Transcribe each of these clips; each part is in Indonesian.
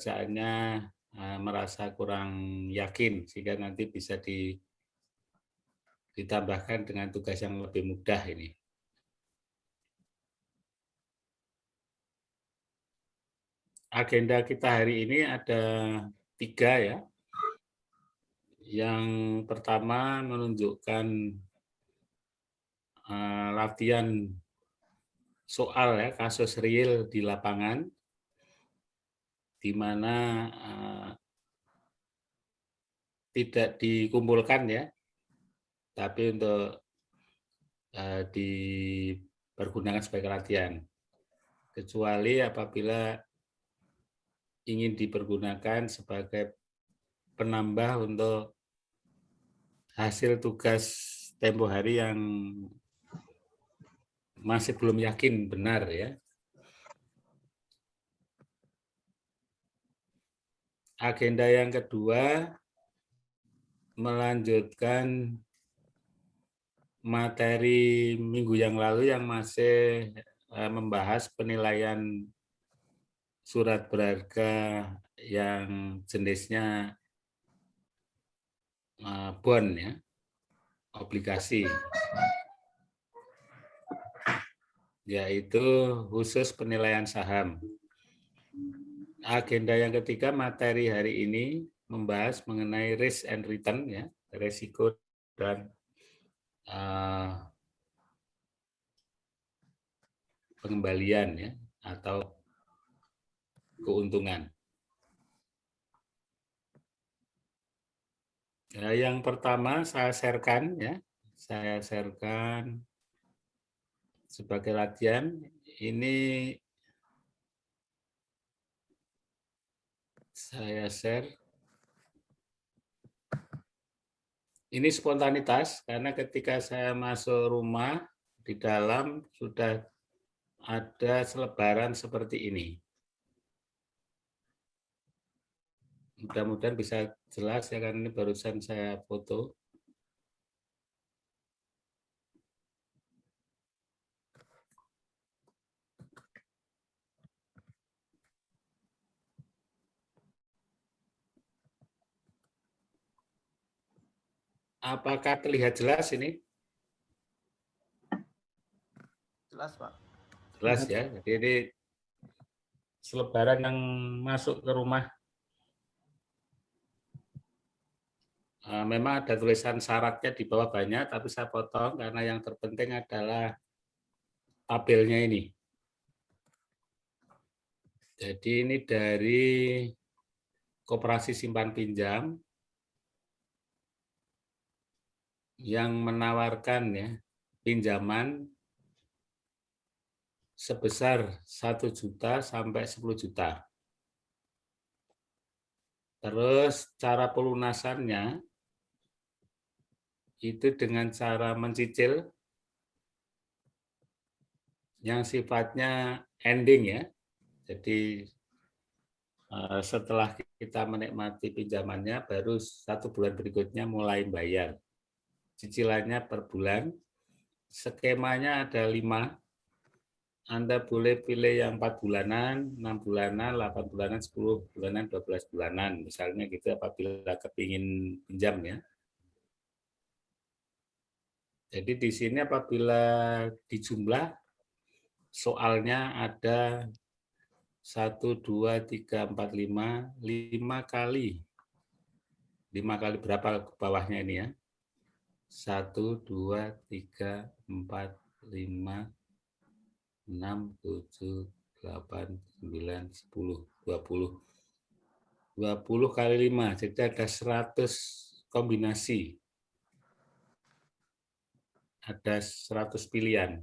bacaannya merasa kurang yakin, sehingga nanti bisa ditambahkan dengan tugas yang lebih mudah ini. Agenda kita hari ini ada 3 ya. Yang pertama menunjukkan latihan soal ya, kasus real di lapangan, di mana tidak dikumpulkan ya, tapi untuk dipergunakan sebagai latihan. Kecuali apabila ingin dipergunakan sebagai penambah untuk hasil tugas tempo hari yang masih belum yakin benar ya. Agenda yang kedua melanjutkan materi minggu yang lalu yang masih membahas penilaian surat berharga yang jenisnya bond ya, obligasi, yaitu khusus penilaian saham. Agenda yang ketiga materi hari ini membahas mengenai risk and return ya, resiko dan pengembalian ya atau keuntungan. Ya, yang pertama saya sharekan ya, saya sharekan sebagai latihan. Ini saya share. Ini spontanitas karena ketika saya masuk rumah di dalam sudah ada selebaran seperti ini. Mudah-mudahan bisa jelas ya, karena ini barusan saya foto. Apakah terlihat jelas ini? Jelas, Pak. Jelas ya. Jadi ini selebaran yang masuk ke rumah. Memang ada tulisan syaratnya di bawah banyak, tapi saya potong karena yang terpenting adalah tabelnya ini. Jadi ini dari Koperasi Simpan Pinjam yang menawarkan ya pinjaman sebesar 1 juta sampai 10 juta. Terus cara pelunasannya itu dengan cara mencicil yang sifatnya ending ya. Jadi setelah kita menikmati pinjamannya baru 1 bulan berikutnya mulai bayar. Cicilannya per bulan. Skemanya ada 5. Anda boleh pilih yang 4 bulanan, 6 bulanan, 8 bulanan, 10 bulanan, 12 bulanan. Misalnya gitu apabila kepingin pinjam ya. Jadi di sini apabila dijumlah soalnya ada 1, 2, 3, 4, 5, 5 kali. 5 kali berapa ke bawahnya ini ya? 1, 2, 3, 4, 5, 6, 7, 8, 9, 10, 20. 20 kali 5, jadi ada 100 kombinasi. Ada 100 pilihan.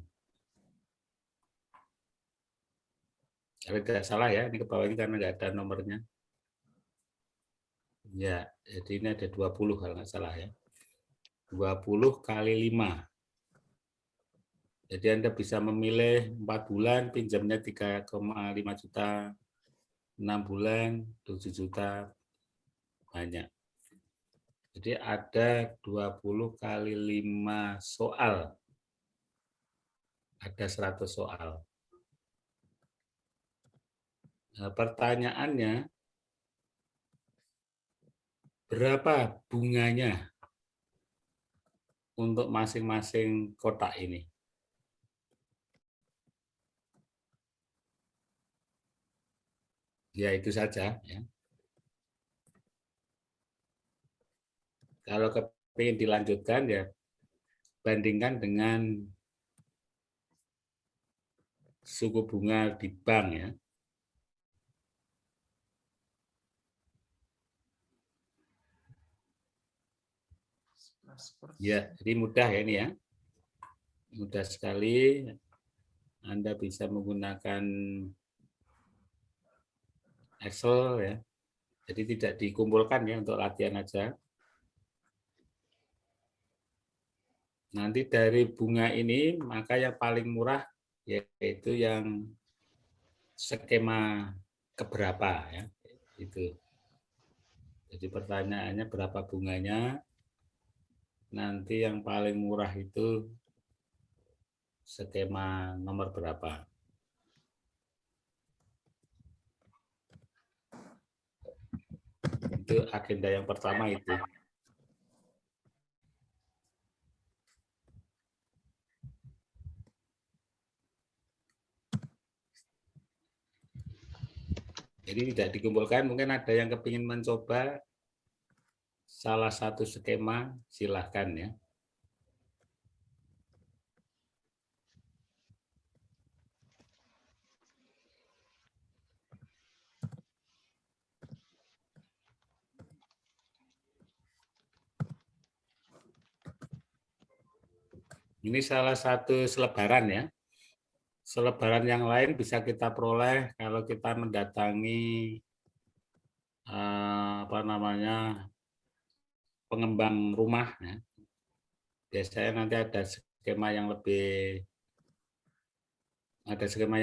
Kalau tidak salah ya, ini ke bawah ini karena nggak ada nomornya. Ya, jadi ini ada 20 kalau nggak salah ya. 20 kali 5. Jadi Anda bisa memilih 4 bulan, pinjamnya 3,5 juta, 6 bulan, 7 juta, banyak. Jadi ada 20 kali 5 soal. Ada 100 soal. Nah, pertanyaannya, berapa bunganya untuk masing-masing kotak ini? Ya, itu saja. Ya. Kalau kepingin dilanjutkan, ya bandingkan dengan suku bunga di bank ya. Ya, jadi mudah ya ini ya. Mudah sekali. Anda bisa menggunakan Excel ya. Jadi tidak dikumpulkan ya untuk latihan aja. Nanti dari bunga ini maka yang paling murah yaitu yang skema keberapa ya. Itu. Jadi pertanyaannya berapa bunganya? Nanti yang paling murah itu skema nomor berapa? Itu agenda yang pertama itu. Jadi tidak dikumpulkan, mungkin ada yang kepingin mencoba salah satu skema, silahkan ya. Ini salah satu selebaran ya. Selebaran yang lain bisa kita peroleh kalau kita mendatangi pengembang rumah. Ya. Biasanya nanti ada skema yang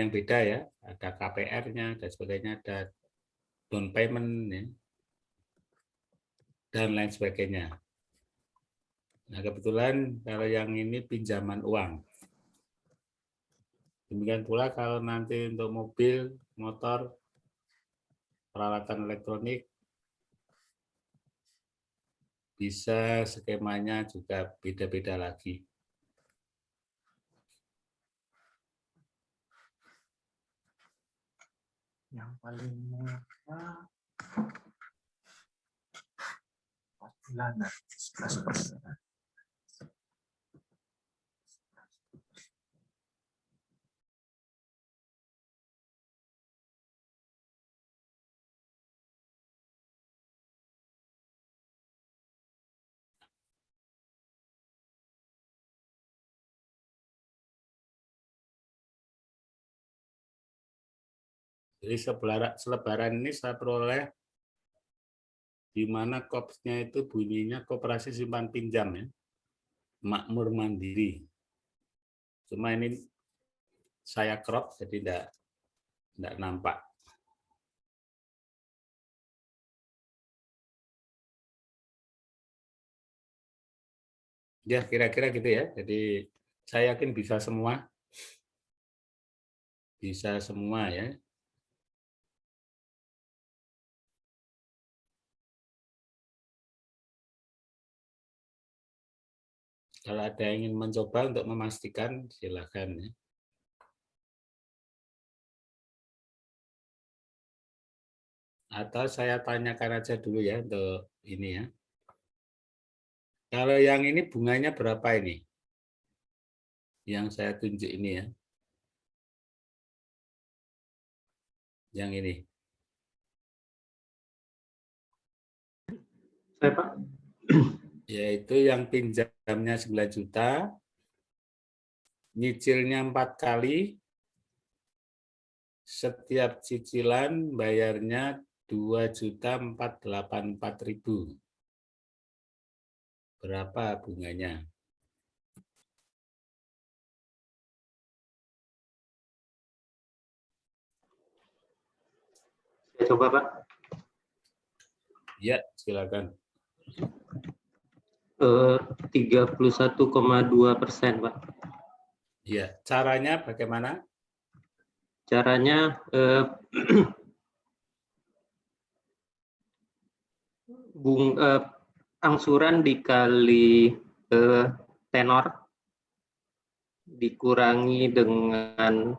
beda ya. Ada KPR-nya dan sebagainya, ada down payment ya, dan lain sebagainya. Nah, kebetulan kalau yang ini pinjaman uang. Demikian pula kalau nanti untuk mobil, motor, peralatan elektronik, bisa skemanya juga beda-beda lagi. Yang paling murah 4 bulanan, 11%. Jadi selebaran ini saya peroleh di mana kopsnya itu bunyinya Koperasi Simpan Pinjam ya, Makmur Mandiri. Cuma ini saya crop jadi tidak nampak. Ya kira-kira gitu ya. Jadi saya yakin bisa semua ya. Kalau ada yang ingin mencoba untuk memastikan, silakan ya. Atau saya tanyakan aja dulu ya untuk ini ya. Kalau yang ini bunganya berapa ini? Yang saya tunjuk ini ya. Yang ini. Saya Pak. Yaitu yang pinjamnya 9 juta, nyicilnya 4 kali, setiap cicilan bayarnya 2.484.000. Berapa bunganya? Saya coba Pak. Ya, silakan. 31,2% Pak. Ya, caranya bagaimana? Caranya angsuran dikali tenor dikurangi dengan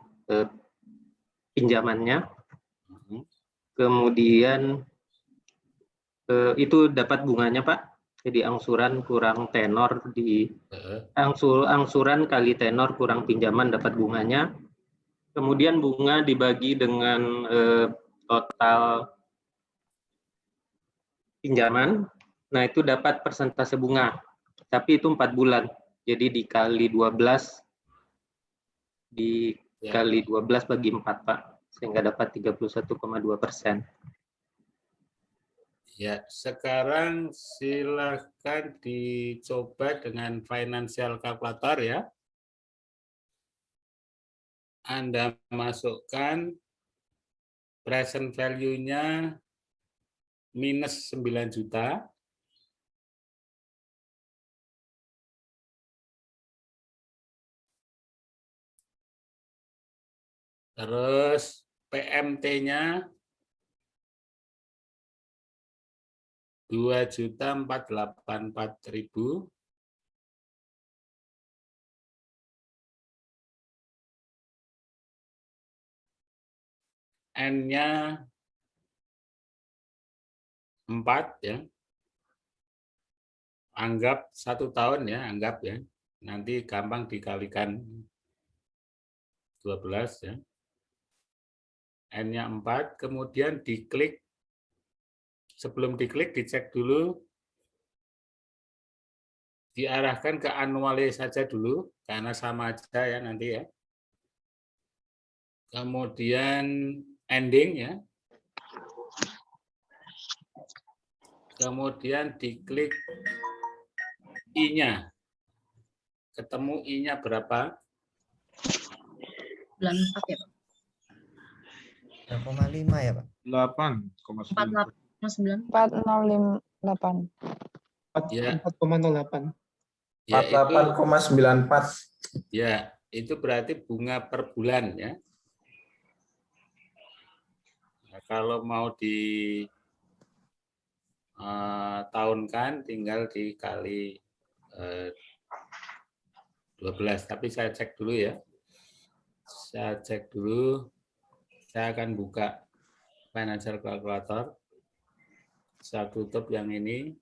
pinjamannya, kemudian itu dapat bunganya, Pak. Jadi angsuran kurang tenor di angsuran kali tenor kurang pinjaman dapat bunganya. Kemudian bunga dibagi dengan total pinjaman. Nah, itu dapat persentase bunga. Tapi itu 4 bulan. Jadi dikali 12 dikali 12 bagi 4, Pak. Sehingga dapat 31,2%. Ya, sekarang silakan dicoba dengan financial calculator ya. Anda masukkan present value-nya minus 9 juta. Terus PMT-nya 2.484.000. N-nya 4 ya. Anggap 1 tahun ya, anggap ya. Nanti gampang dikalikan 12 ya. N-nya 4, kemudian diklik. Sebelum diklik dicek dulu. Diarahkan ke annually saja dulu karena sama aja ya nanti ya. Kemudian ending ya. Kemudian diklik I-nya. Ketemu I-nya berapa? 94 ya, Pak. 3,5 ya, Pak? 4,9. 4058. Ya. 4,08. Ya, 48,94. Ya, itu berarti bunga per bulan ya. Nah, kalau mau di tahunkan tinggal dikali 12. Tapi saya cek dulu ya. Saya cek dulu. Saya akan buka financial calculator. Saya tutup yang ini.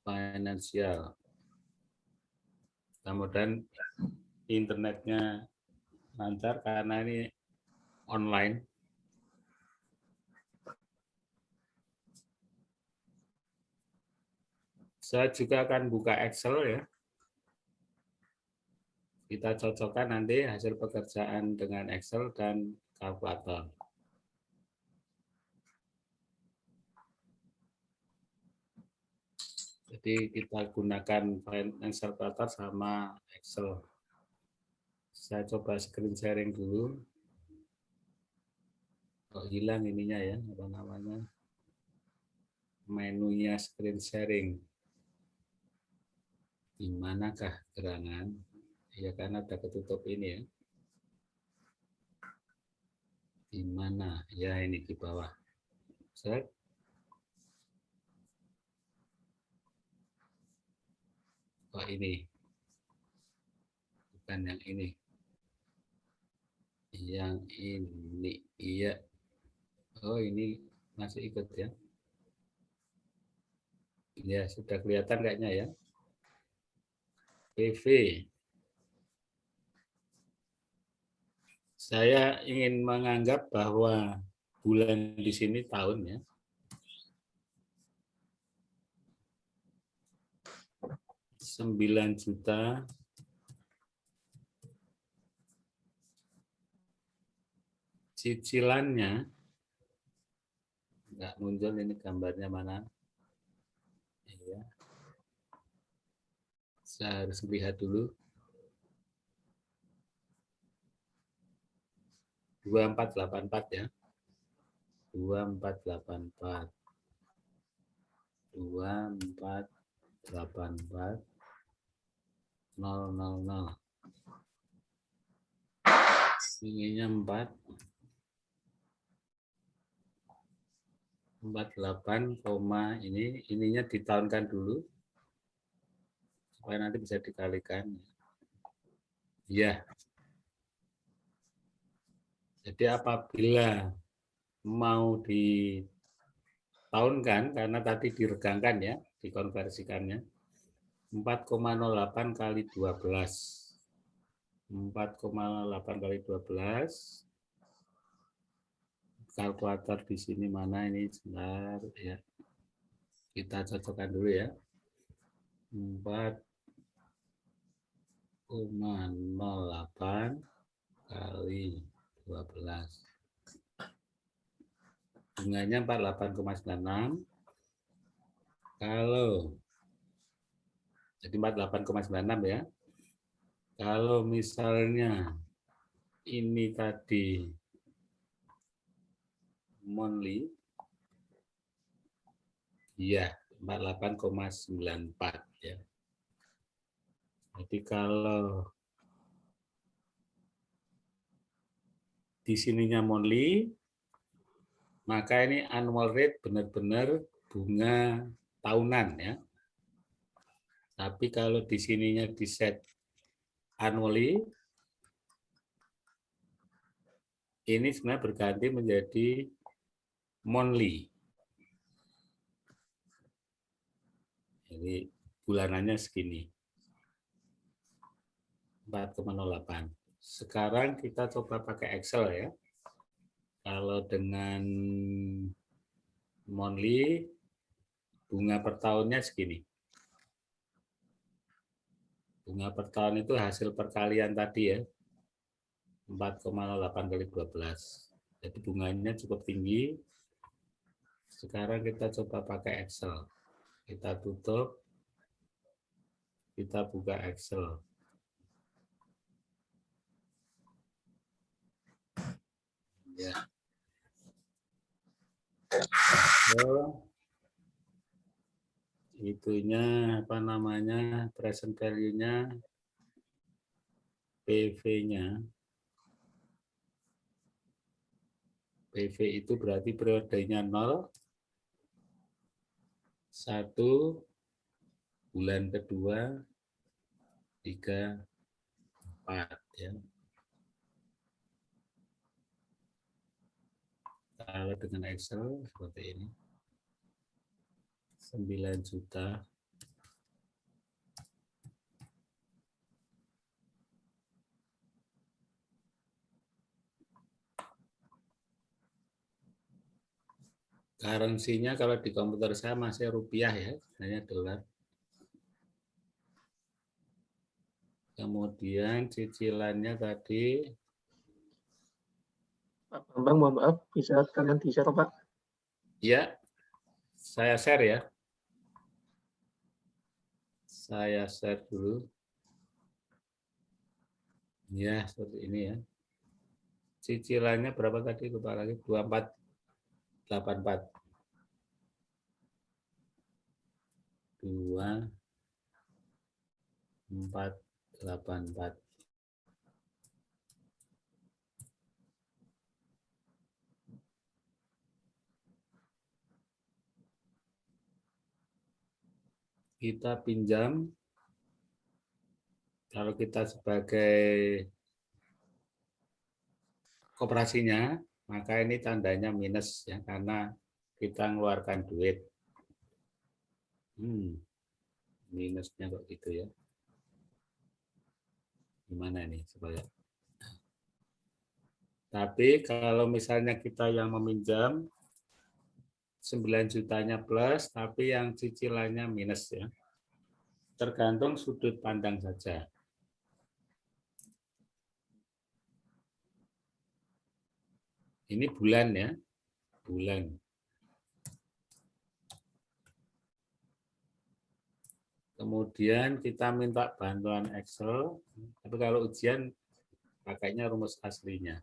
Financial. Kemudian internetnya lancar karena ini online. Saya juga akan buka Excel ya. Kita cocokkan nanti hasil pekerjaan dengan Excel dan kalkulator. Jadi kita gunakan financial calculator sama Excel. Saya coba screen sharing dulu. Kok hilang ininya ya, apa namanya? Menunya screen sharing. Di manakah gerangan? Ya karena ada ketutup ini ya. Di mana? Ya ini di bawah. Set. Oh ini. Bukan yang ini. Yang ini. Iya. Oh ini masih ikut ya. Ya sudah kelihatan kayaknya ya. PV. Saya ingin menganggap bahwa bulan di sini tahun ya. Rp9.000.000. Cicilannya nggak muncul ini gambarnya mana. Iya. Saya harus lihat dulu. 2484 ya. 2484. 2484 000. Ininya 4. 48, ininya ditahunkan dulu supaya nanti bisa dikalikan. Ya. Jadi apabila mau ditahunkan, karena tadi diregangkan ya, dikonversikannya, 4,08 kali 12. 4,8 kali 12. Kalkulator di sini mana ini, sebentar ya. Kita cocokkan dulu ya. 4,08 kali 12. Bunganya 48,96. Kalau jadi 48,96 ya. Kalau misalnya ini tadi monthly, ya 48,94 ya. Jadi kalau di sininya monthly, maka ini annual rate benar-benar bunga tahunan ya. Tapi kalau di sininya di set annually, ini sebenarnya berganti menjadi monthly. Jadi bulanannya segini. 4,08. Sekarang kita coba pakai Excel ya. Kalau dengan monthly, bunga per tahunnya segini. Bunga per tahun itu hasil perkalian tadi ya. 4,08 kali 12. Jadi bunganya cukup tinggi. Sekarang kita coba pakai Excel. Kita tutup. Kita buka Excel. Ya. So, itunya apa namanya, present value-nya, PV-nya. PV itu berarti periodenya 0, 1, bulan kedua, 3, 4 ya. Kalau dengan Excel seperti ini. 9 juta. Currency-nya kalau di komputer saya masih rupiah ya, hanya dolar. Kemudian cicilannya tadi. Pak Bambang, mohon maaf, bisa kalian di-share, Pak? Ya, saya share ya. Saya share dulu. Ya, seperti ini ya. Cicilannya berapa tadi? Lupa lagi. 2484. 2484. Kita pinjam. Kalau kita sebagai koperasinya, maka ini tandanya minus ya, karena kita mengeluarkan duit. Minusnya kok gitu ya. Gimana nih supaya? Tapi kalau misalnya kita yang meminjam 9 jutanya plus, tapi yang cicilannya minus ya. Tergantung sudut pandang saja. Ini bulan ya, bulan. Kemudian kita minta bantuan Excel, tapi kalau ujian pakainya rumus aslinya.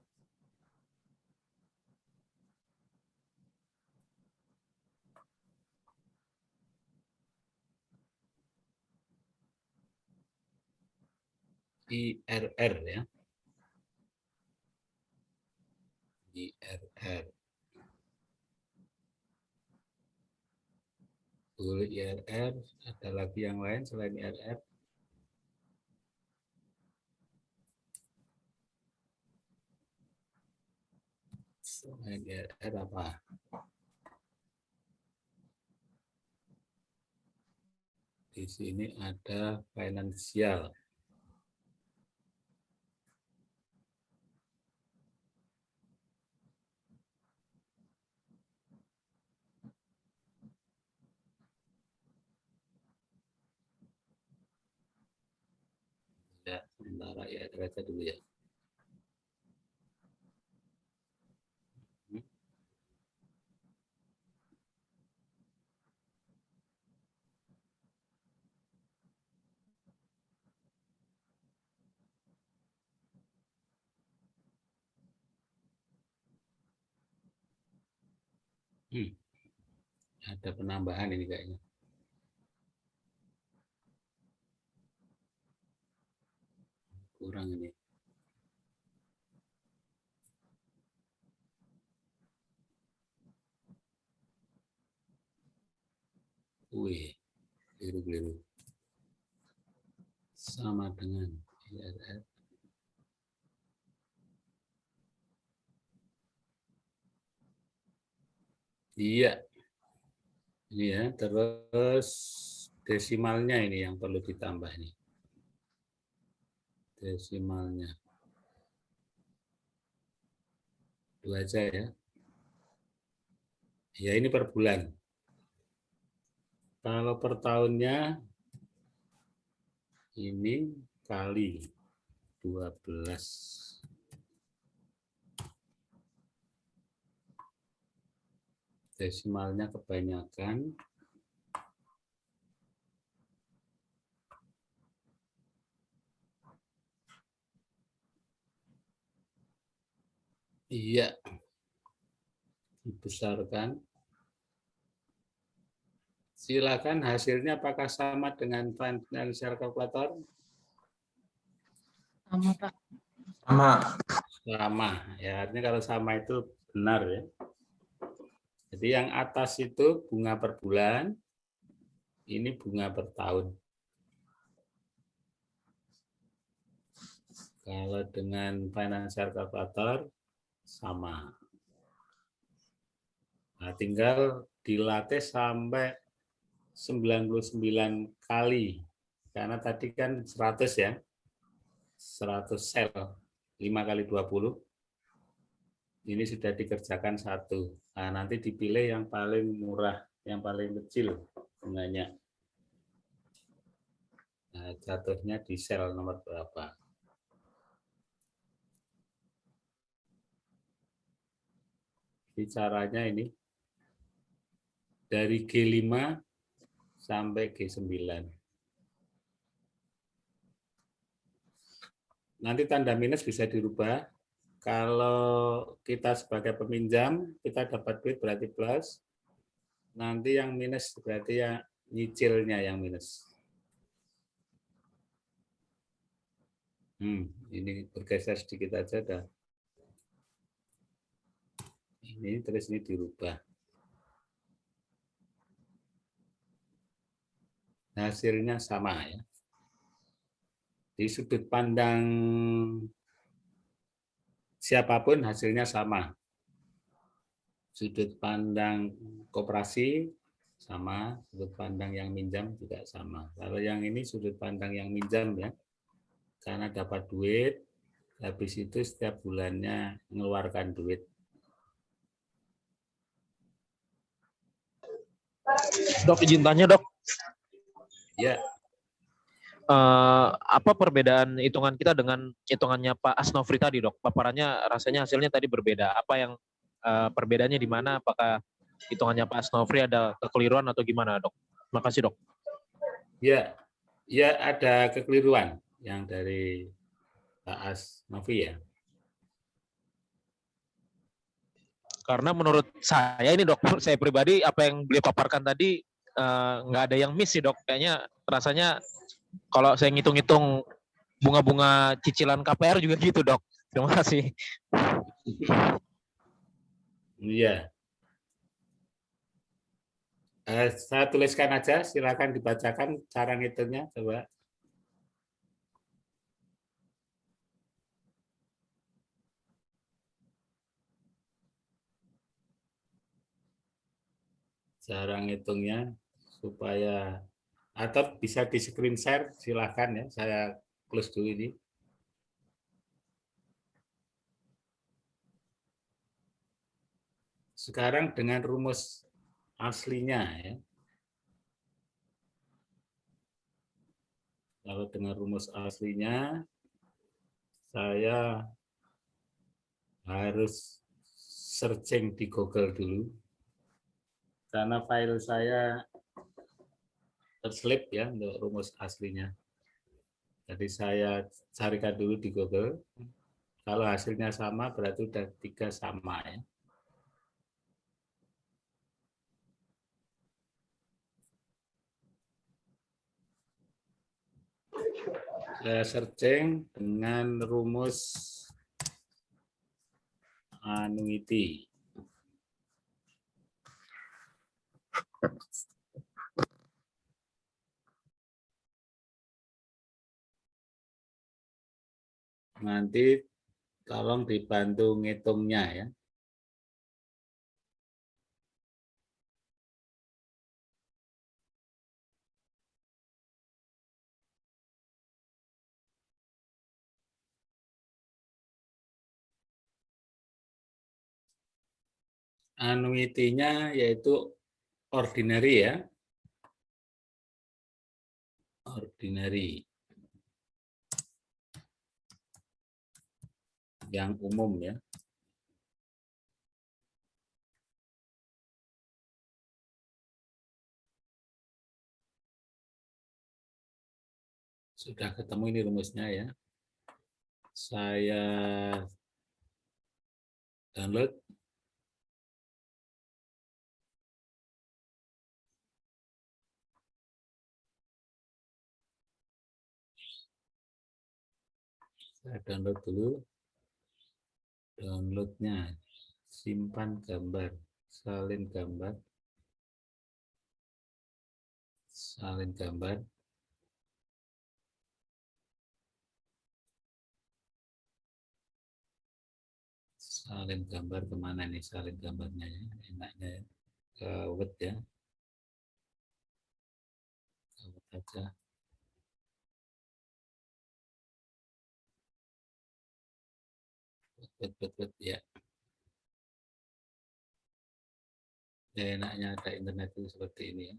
IRR ya. IRR. Boleh IRR, ada lagi yang lain selain IRR? Selain IRR apa? Di sini ada finansial. Ya, sementara IRR aja dulu ya. Ada penambahan ini kayaknya. Kurang ini. Wih, keliru-keliru. Sama dengan IRR. Iya. Ini ya, terus desimalnya ini yang perlu ditambah nih. Desimalnya. 2 aja ya. Ya ini per bulan. Kalau per tahunnya ini kali 12. Desimalnya kebanyakan. Iya. Dibesarkan. Silakan hasilnya apakah sama dengan financial calculator? Sama, Pak. Sama. Sama. Ya, artinya kalau sama itu benar ya. Jadi yang atas itu bunga per bulan, ini bunga per tahun. Kalau dengan financial calculator sama. Nah, tinggal dilatih sampai 99 kali. Karena tadi kan 100 ya. 100 sel. 5 kali 20. Ini sudah dikerjakan 1. Nah, nanti dipilih yang paling murah, yang paling kecil bunganya. Nah, jatuhnya di sel nomor berapa? Jadi caranya ini dari G5 sampai G9. Nanti tanda minus bisa dirubah. Kalau kita sebagai peminjam, kita dapat duit berarti plus. Nanti yang minus berarti ya nyicilnya yang minus. Ini bergeser sedikit aja dah. Ini terus ini dirubah. Hasilnya sama ya. Di sudut pandang siapapun hasilnya sama. Sudut pandang koperasi sama, sudut pandang yang minjam juga sama. Kalau yang ini sudut pandang yang minjam ya, karena dapat duit, habis itu setiap bulannya mengeluarkan duit. Dok, izin tanya dok. Ya. Apa perbedaan hitungan kita dengan hitungannya Pak Asnofri tadi dok? Paparannya rasanya hasilnya tadi berbeda. Apa yang perbedaannya di mana? Apakah hitungannya Pak Asnofri ada kekeliruan atau gimana dok? Makasih dok. Ya, ya ada kekeliruan yang dari Pak Asnofri ya. Karena menurut saya ini dok, saya pribadi apa yang beliau paparkan tadi nggak ada yang miss sih dok. Kayaknya rasanya kalau saya ngitung-ngitung bunga-bunga cicilan KPR juga gitu dok. Terima kasih. Iya. Saya tuliskan aja, silakan dibacakan cara ngitungnya, coba. Cara ngitungnya supaya, atau bisa di screen share, silakan ya, saya close dulu ini. Sekarang dengan rumus aslinya ya. Kalau dengan rumus aslinya, saya harus searching di Google dulu. Karena file saya terselip ya untuk rumus aslinya. Jadi saya carikan dulu di Google. Kalau hasilnya sama, berarti udah 3 sama ya. Saya searching dengan rumus annuity. Nanti tolong dibantu ngitungnya ya. Annuity-nya yaitu ordinary ya. Ordinary. Yang umum ya. Sudah ketemu ini rumusnya ya. Saya download. Saya download dulu. Downloadnya, simpan gambar, salin gambar, salin gambar. Salin gambar kemana nih salin gambarnya ya? Enaknya ya. Ke Word ya. Ke Word aja. Word ya. Ya, enaknya ada internet itu seperti ini ya.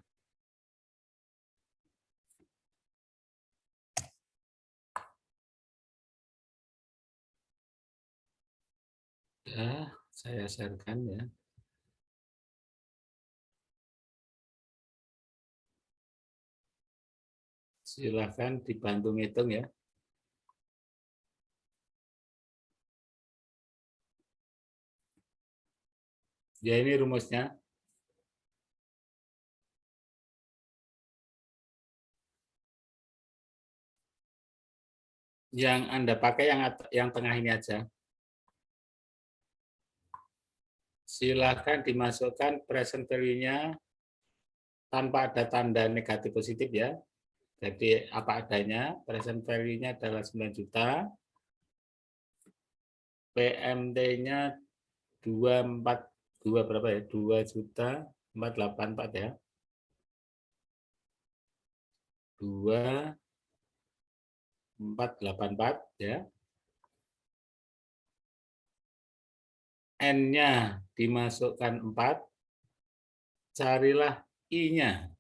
Ya, saya sharekan ya. Silahkan dibantu ngitung ya. Ya ini rumusnya. Yang Anda pakai yang tengah ini aja. Silakan dimasukkan present value-nya tanpa ada tanda negatif positif ya. Jadi apa adanya, present value-nya adalah 9 juta. PMT-nya 2 berapa ya? 2.484 ya. 2.484 ya. N-nya dimasukkan 4. Carilah I-nya.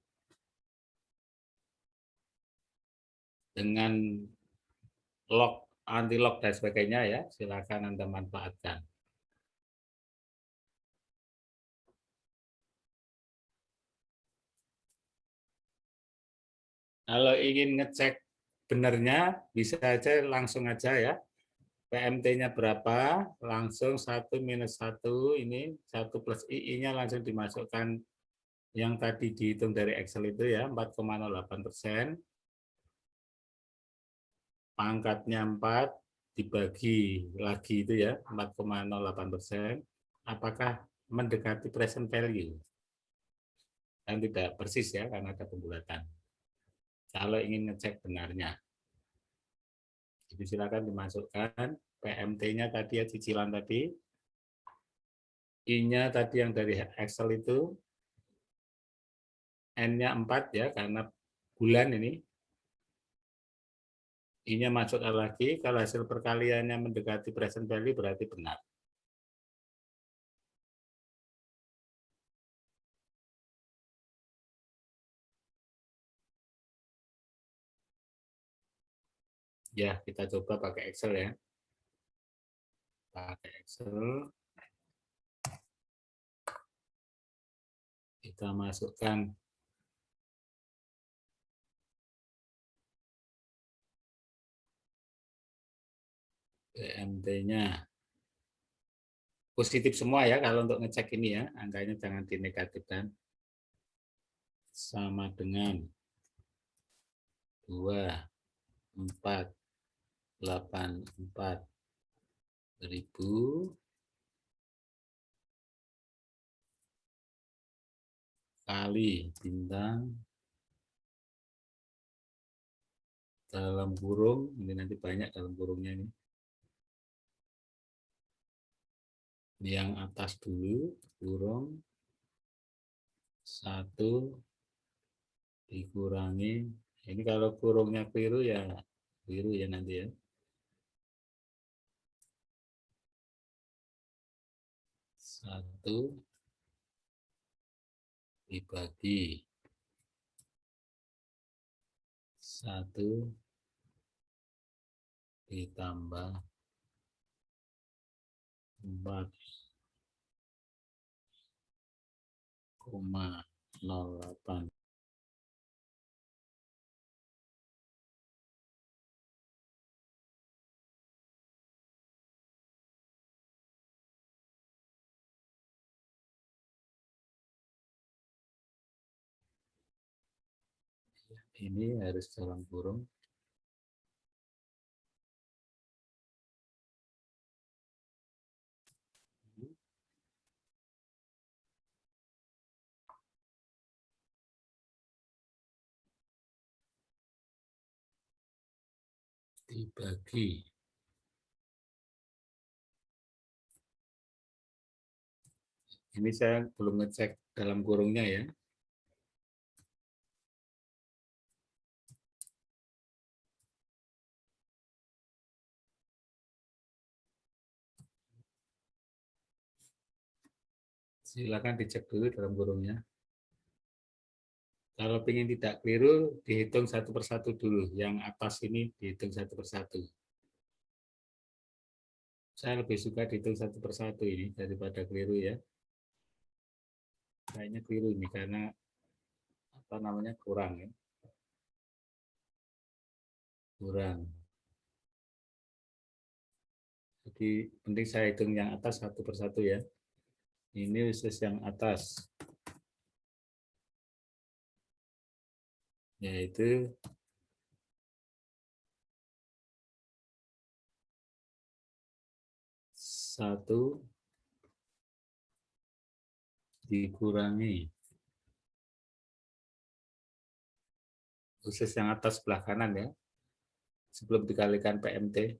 Dengan lock, anti lock dan sebagainya ya, silakan Anda manfaatkan. Kalau ingin ngecek benarnya, bisa aja langsung aja ya. PMT-nya berapa, langsung 1 minus 1, ini 1 plus II-nya langsung dimasukkan yang tadi dihitung dari Excel itu ya, 4,08%. Pangkatnya 4, dibagi lagi itu ya, 4,08%. Apakah mendekati present value. Dan tidak persis ya, karena ada pembulatan. Kalau ingin ngecek benarnya, jadi silakan dimasukkan PMT-nya tadi ya, cicilan tadi, I-nya tadi yang dari Excel itu, N-nya 4 ya, karena bulan ini, I-nya masuk lagi, kalau hasil perkaliannya mendekati present value berarti benar. Ya, kita coba pakai Excel ya. Pakai Excel. Kita masukkan PMT-nya. Positif semua ya kalau untuk ngecek ini ya, angkanya jangan dinegatifkan. Sama dengan 2.484.000 kali bintang dalam kurung, ini nanti banyak dalam kurungnya ini. Yang atas dulu, kurung 1 dikurangi, ini kalau kurungnya keliru ya keliru ya nanti ya. 1 dibagi 1 ditambah 4,08. Ini harus dalam kurung. Dibagi ini saya belum ngecek dalam kurungnya ya. Silakan dicek dulu dalam kurungnya. Kalau ingin tidak keliru, dihitung satu persatu dulu. Yang atas ini dihitung satu persatu. Saya lebih suka dihitung satu persatu ini daripada keliru ya. Kayaknya keliru ini karena apa namanya kurang ya. Kurang. Jadi penting saya hitung yang atas satu persatu ya. Ini khusus yang atas, yaitu satu dikurangi khusus yang atas sebelah kanan ya, sebelum dikalikan PMT.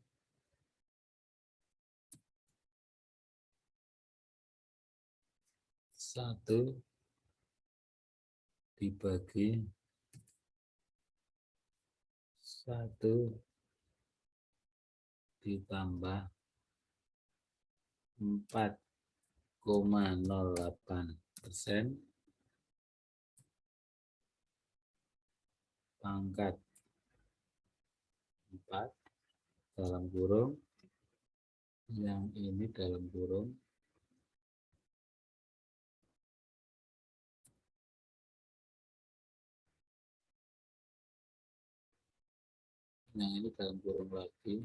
Satu dibagi 1 ditambah 4,08% pangkat 4 dalam kurung, yang ini dalam kurung, yang ini dalam kurung lagi,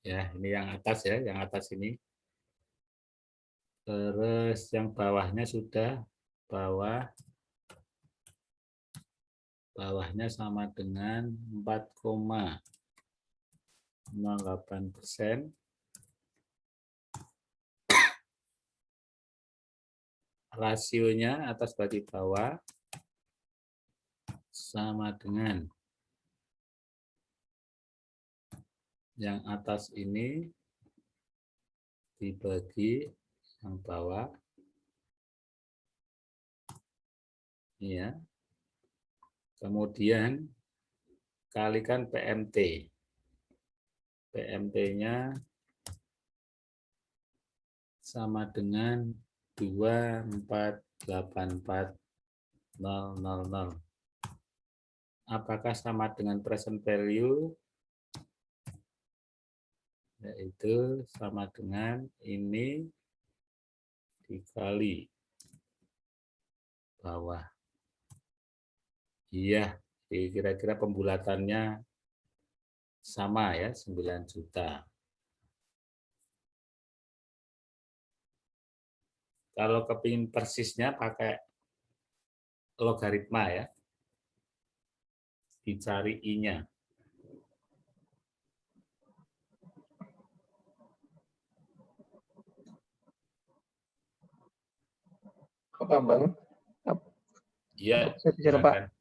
ya ini yang atas ya, yang atas ini. Terus yang bawahnya sudah, bawahnya sama dengan 4,08%. rasionya atas bagi bawah sama dengan yang atas ini dibagi yang bawah, ya. Kemudian kalikan PMT. PMT-nya sama dengan 2484000. Apakah sama dengan present value? Yaitu sama dengan ini dikali bawah. Iya, kira-kira pembulatannya sama ya, 9 juta. Kalau kepingin persisnya pakai logaritma ya, dicari I-nya. Pak Bambang, Iya, saya bicara Pak. silakan.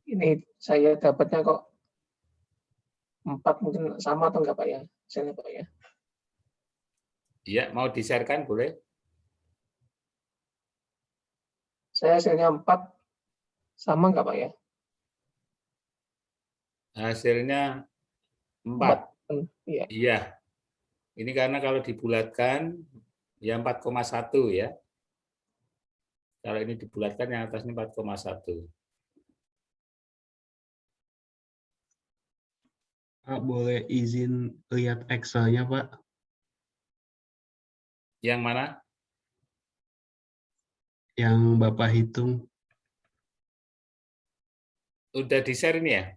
Ini saya dapatnya kok 4 mungkin sama atau enggak Pak ya? Hasilnya Pak ya. Iya, mau di-share-kan boleh? Saya hasilnya 4 sama enggak Pak ya? Hasilnya 4. Iya. Iya. Ini karena kalau dibulatkan ya 4,1 ya. Kalau ini dibulatkan yang atasnya 4,1. Pak, boleh izin lihat Excel-nya, Pak? Yang mana? Yang Bapak hitung. Udah di-share ini ya?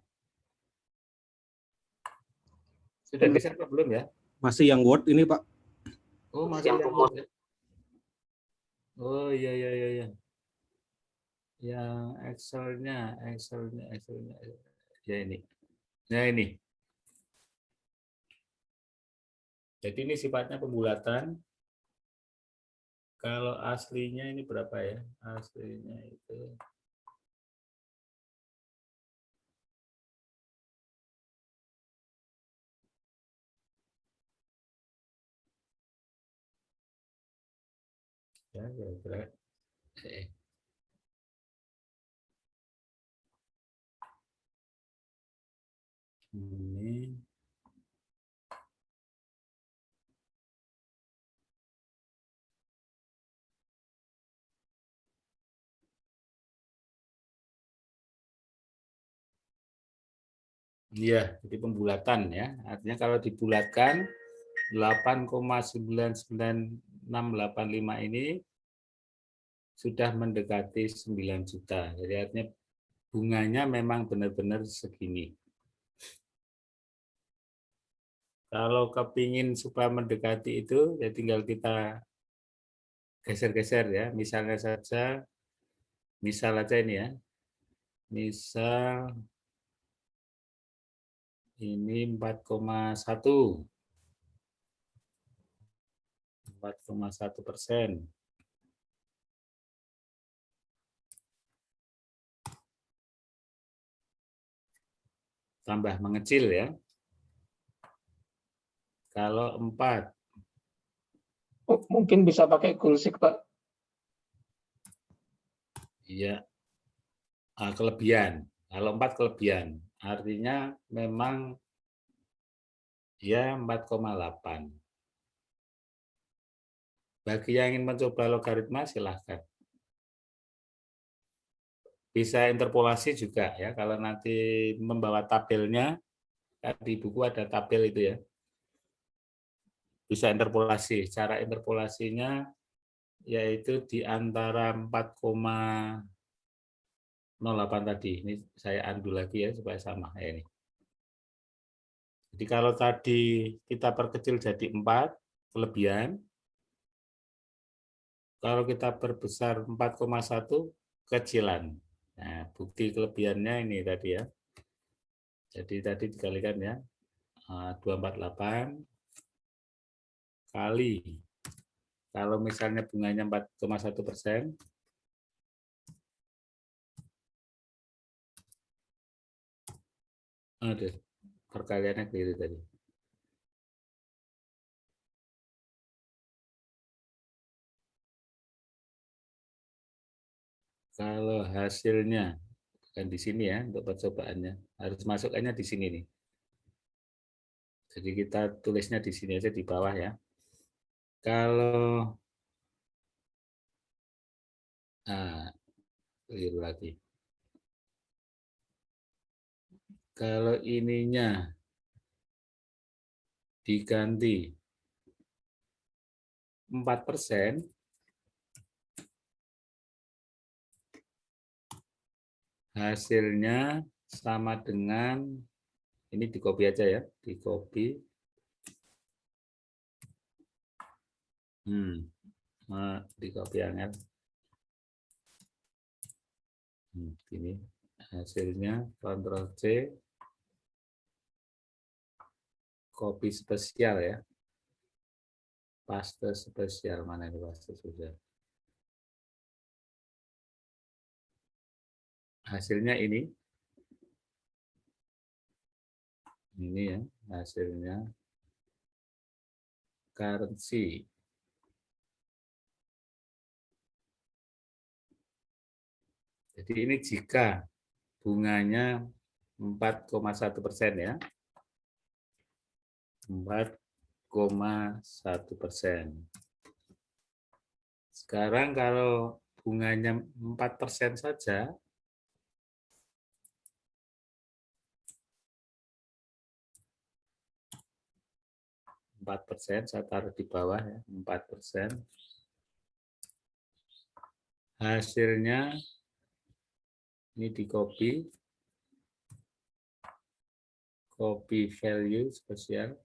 Sudah di-share apa belum ya? Masih yang Word ini, Pak. Oh, masih yang Word ya? Oh, iya. Yang Excel-nya. Ya ini. Nah ini. Jadi ini sifatnya pembulatan. Kalau aslinya ini berapa ya? Aslinya itu ya kira-kira ini iya, jadi pembulatan ya. Artinya kalau dibulatkan 8,99685 ini sudah mendekati 9 juta. Jadi artinya bunganya memang benar-benar segini. Kalau kepingin supaya mendekati itu, ya tinggal kita geser-geser ya. Misalnya saja, misal aja ini ya. Misal ini 4,1%. Tambah mengecil ya. Kalau 4. Mungkin bisa pakai gulsik Pak. Iya. Kelebihan. Kalau 4 kelebihan. Artinya memang ya 4,8. Bagi yang ingin mencoba logaritma silahkan. Bisa interpolasi juga ya, kalau nanti membawa tabelnya, di buku ada tabel itu ya. Bisa interpolasi. Cara interpolasinya yaitu di antara 4,08 tadi. Ini saya undo lagi ya supaya sama ya ini. Jadi kalau tadi kita perkecil jadi 4 kelebihan, kalau kita perbesar 4,1 kecilan. Nah, bukti kelebihannya ini tadi ya. Jadi tadi dikalikan ya. 248 kali Kalau misalnya bunganya 4,1%, aduh, perkaliannya keliru tadi. Kalau hasilnya, bukan di sini ya, untuk percobaannya, harus masukkannya di sini nih. Jadi kita tulisnya di sini aja di bawah ya. Kalau keliru lagi. Kalau ininya diganti 4%, hasilnya sama dengan, ini di copy aja ya, di copy. Di copy angel. Ini hasilnya, Ctrl C, copy spesial ya, paste spesial, mana ini paste spesial. Hasilnya ini ya hasilnya, currency. Jadi ini jika bunganya 4,1% ya, 4,1%. Sekarang kalau bunganya 4% saja, saya taruh di bawah ya, 4%. Hasilnya ini di copy value spesial.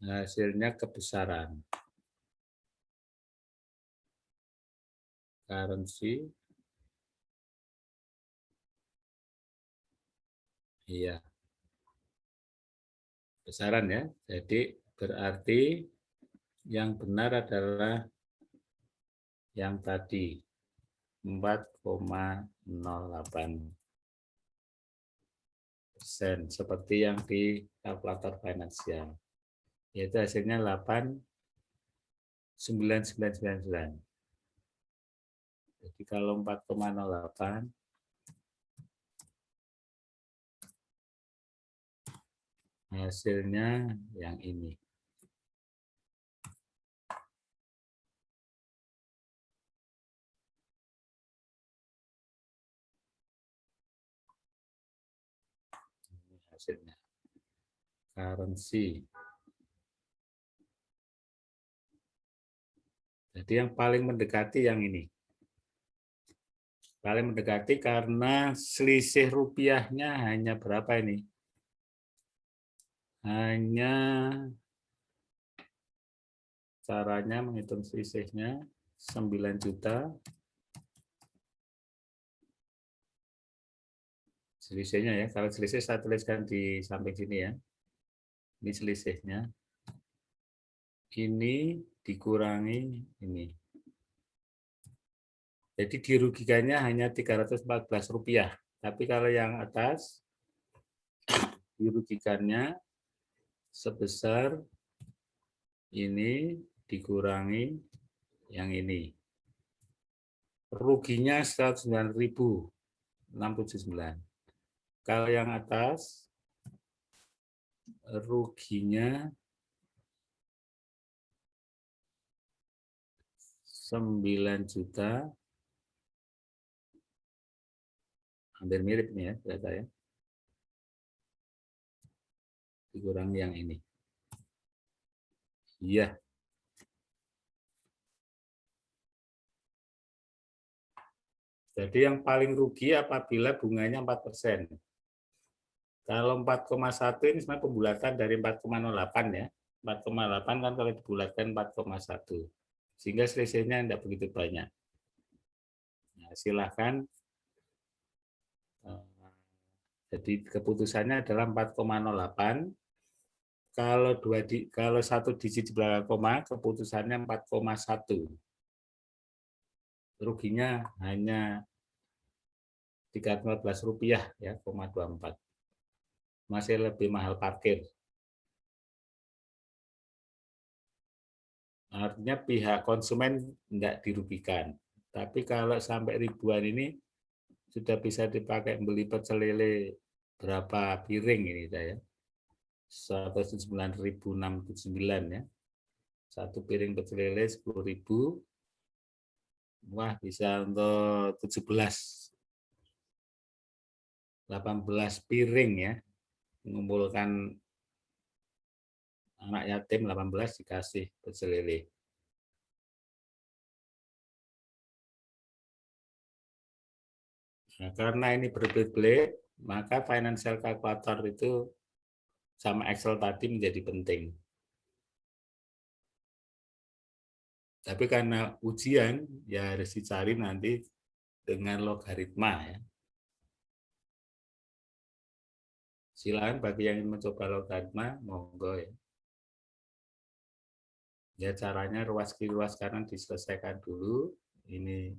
Hasilnya kebesaran. Currency. Iya. Besaran ya. Jadi berarti yang benar adalah yang tadi 4,08%, seperti yang di kalkulator finansial, yaitu hasilnya 8,9999. Jadi kalau 4,08, hasilnya yang ini. Ini hasilnya. Currency. Jadi yang paling mendekati yang ini. Paling mendekati karena selisih rupiahnya hanya berapa ini? Hanya caranya menghitung selisihnya 9 juta. Selisihnya ya, kalau selisih saya tuliskan di samping sini ya. Ini selisihnya. Ini dikurangi ini. Jadi dirugikannya hanya Rp314. Tapi kalau yang atas dirugikannya sebesar ini dikurangi yang ini. Ruginya 109.679. Kalau yang atas ruginya 9 juta. Hampir mirip nih ya data ya. Dikurangi yang ini. Iya. Jadi yang paling rugi apabila bunganya 4%. Kalau 4,1 ini sebenarnya pembulatan dari 4,08 ya. 4,8 kan kalau dibulatkan 4,1. Sehingga selisihnya tidak begitu banyak. Nah, silahkan. Jadi keputusannya adalah 4,08. kalau satu digit di belakang koma, keputusannya 4,1. Ruginya hanya Rp315 ya, 0,24. Masih lebih mahal parkir. Artinya pihak konsumen tidak dirugikan. Tapi kalau sampai ribuan ini sudah bisa dipakai beli pecel lele berapa piring ini saya. 109.679 ya. Satu piring pecel lele 10.000. Wah, bisa untuk 18 piring ya. Mengumpulkan anak yatim 18 dikasih pecel lele. Nah, karena ini berbelit-belit, maka financial calculator itu sama Excel tadi menjadi penting. Tapi karena ujian, ya harus dicari nanti dengan logaritma ya. Silakan bagi yang ingin mencoba logaritma, monggo ya. Ya caranya ruas kiri ruas kanan diselesaikan dulu. Ini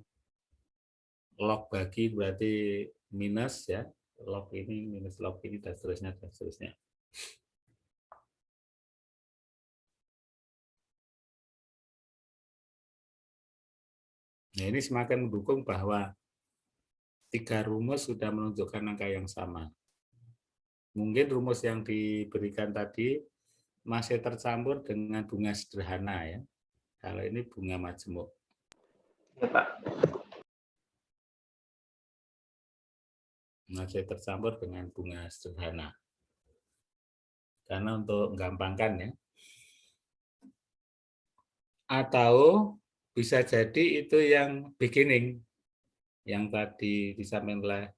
log bagi berarti minus ya. Log ini minus log ini dan seterusnya dan seterusnya. Nah, ini semakin mendukung bahwa 3 rumus sudah menunjukkan angka yang sama. Mungkin rumus yang diberikan tadi masih tercampur dengan bunga sederhana ya. Kalau ini bunga majemuk. Ya, Pak. Masih tercampur dengan bunga sederhana. Karena untuk menggampangkan ya. Atau bisa jadi itu yang beginning. Yang tadi disampaikan oleh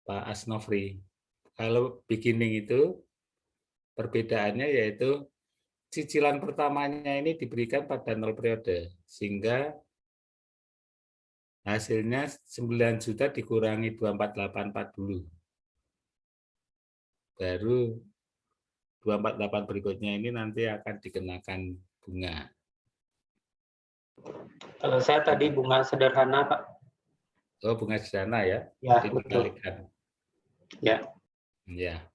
Pak Asnofri. Kalau beginning itu perbedaannya yaitu cicilan pertamanya ini diberikan pada 0 periode, sehingga hasilnya 9 juta dikurangi 2484 dulu. Baru 248 berikutnya ini nanti akan dikenakan bunga. Kalau saya tadi bunga sederhana, Pak. Oh, bunga sederhana ya? Ya, Jadi betul. dikalikan. Ya. Ya.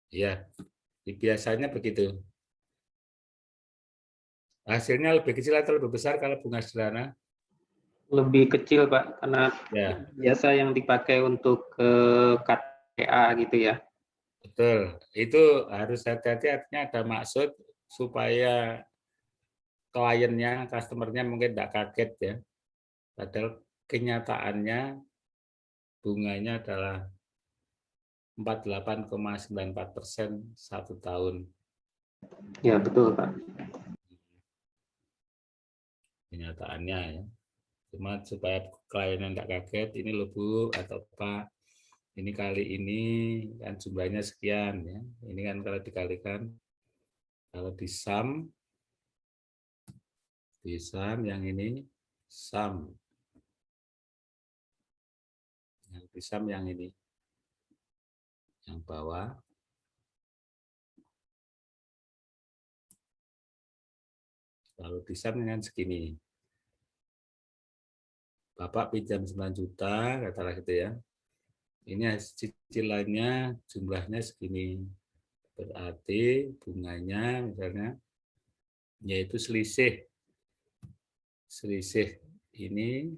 Ya, biasanya begitu. Hasilnya lebih kecil atau lebih besar kalau bunga sederhana? Lebih kecil, Pak, karena Ya, biasa yang dipakai untuk KTA gitu ya. betul. Itu harus hati-hati, artinya ada maksud supaya kliennya, customer-nya mungkin tidak kaget ya. Padahal kenyataannya bunganya adalah 48,94% 1 tahun. Ya, betul, Pak. Kenyataannya ya. Cuma supaya kliennya tidak kaget, ini loh Bu atau Pak, ini kali ini kan jumlahnya sekian ya. Ini kan kalau dikalikan, kalau di sum yang ini sum. Yang di sum yang ini. Yang bawah. Lalu di sum dengan segini. Bapak pinjam 9 juta, katakanlah gitu ya. Ini cicilannya jumlahnya segini. Berarti bunganya misalnya yaitu selisih ini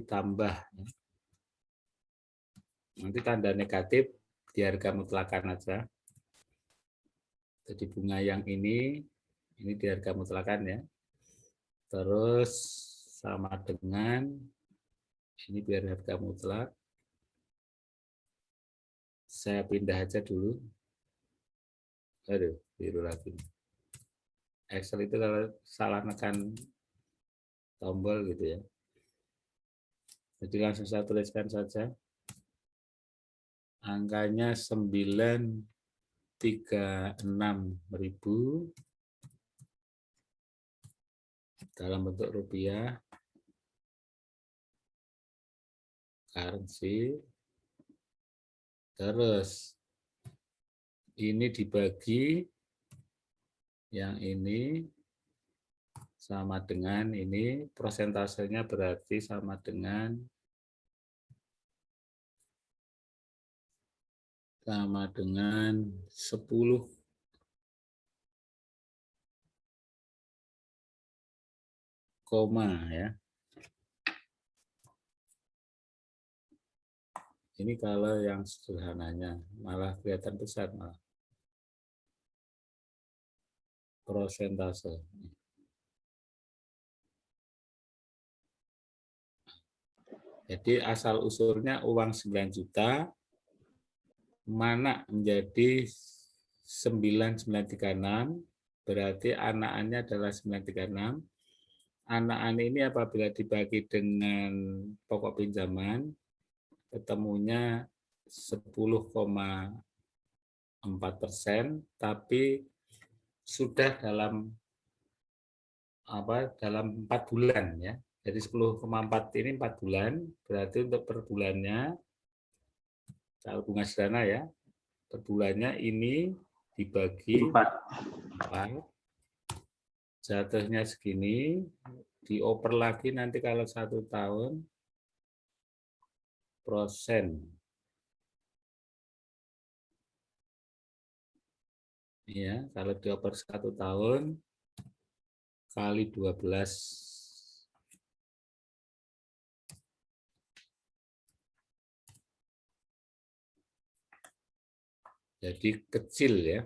tambah. Nanti tanda negatif di harga mutlakan aja. Jadi bunga yang ini di harga mutlakan ya. Terus sama dengan ini biar harga mutlak. Saya pindah aja dulu. Aduh, biru lagi. Excel itu kalau salah nekan tombol gitu ya. Jadi langsung saya tuliskan saja. Angkanya 936.000 dalam bentuk rupiah. Currency. Terus ini dibagi yang ini sama dengan ini, prosentasenya berarti sama dengan 10, ya. Ini kalau yang sederhananya, malah kelihatan besar malah. Prosentase. Jadi asal usulnya uang 9 juta, mana menjadi 9936, berarti anak-annya adalah 936. Anak-anak ini apabila dibagi dengan pokok pinjaman, ketemunya 10,4%, tapi sudah dalam 4 bulan ya. Jadi 10,4 ini 4 bulan, berarti untuk per bulannya, kalau bunga sederhana ya, per bulannya ini dibagi 4, jatuhnya segini, dioper lagi nanti kalau 1 tahun, persen. Ya, kalau dioper 1 tahun kali 12. Jadi kecil ya.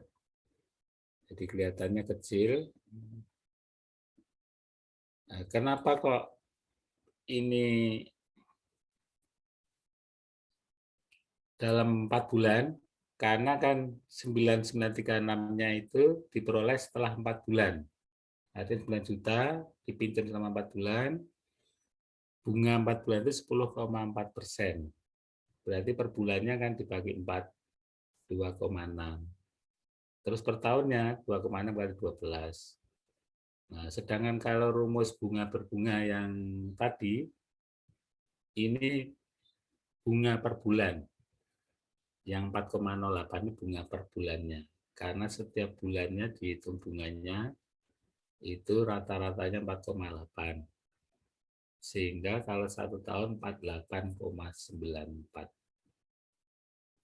Jadi kelihatannya kecil. Nah, kenapa kok ini dalam 4 bulan? Karena kan 9936-nya itu diperoleh setelah 4 bulan. Artinya 9 juta dipinjam selama 4 bulan, bunga 4 bulan itu 10,4%. Berarti per bulannya kan dibagi 4, 2,6. Terus per tahunnya 2,6 kali 12. Nah, sedangkan kalau rumus bunga berbunga yang tadi, ini bunga per bulan. Yang 4,08 ini bunga per bulannya. Karena setiap bulannya dihitung bunganya, itu rata-ratanya 4,8. Sehingga kalau 1 tahun 48,94.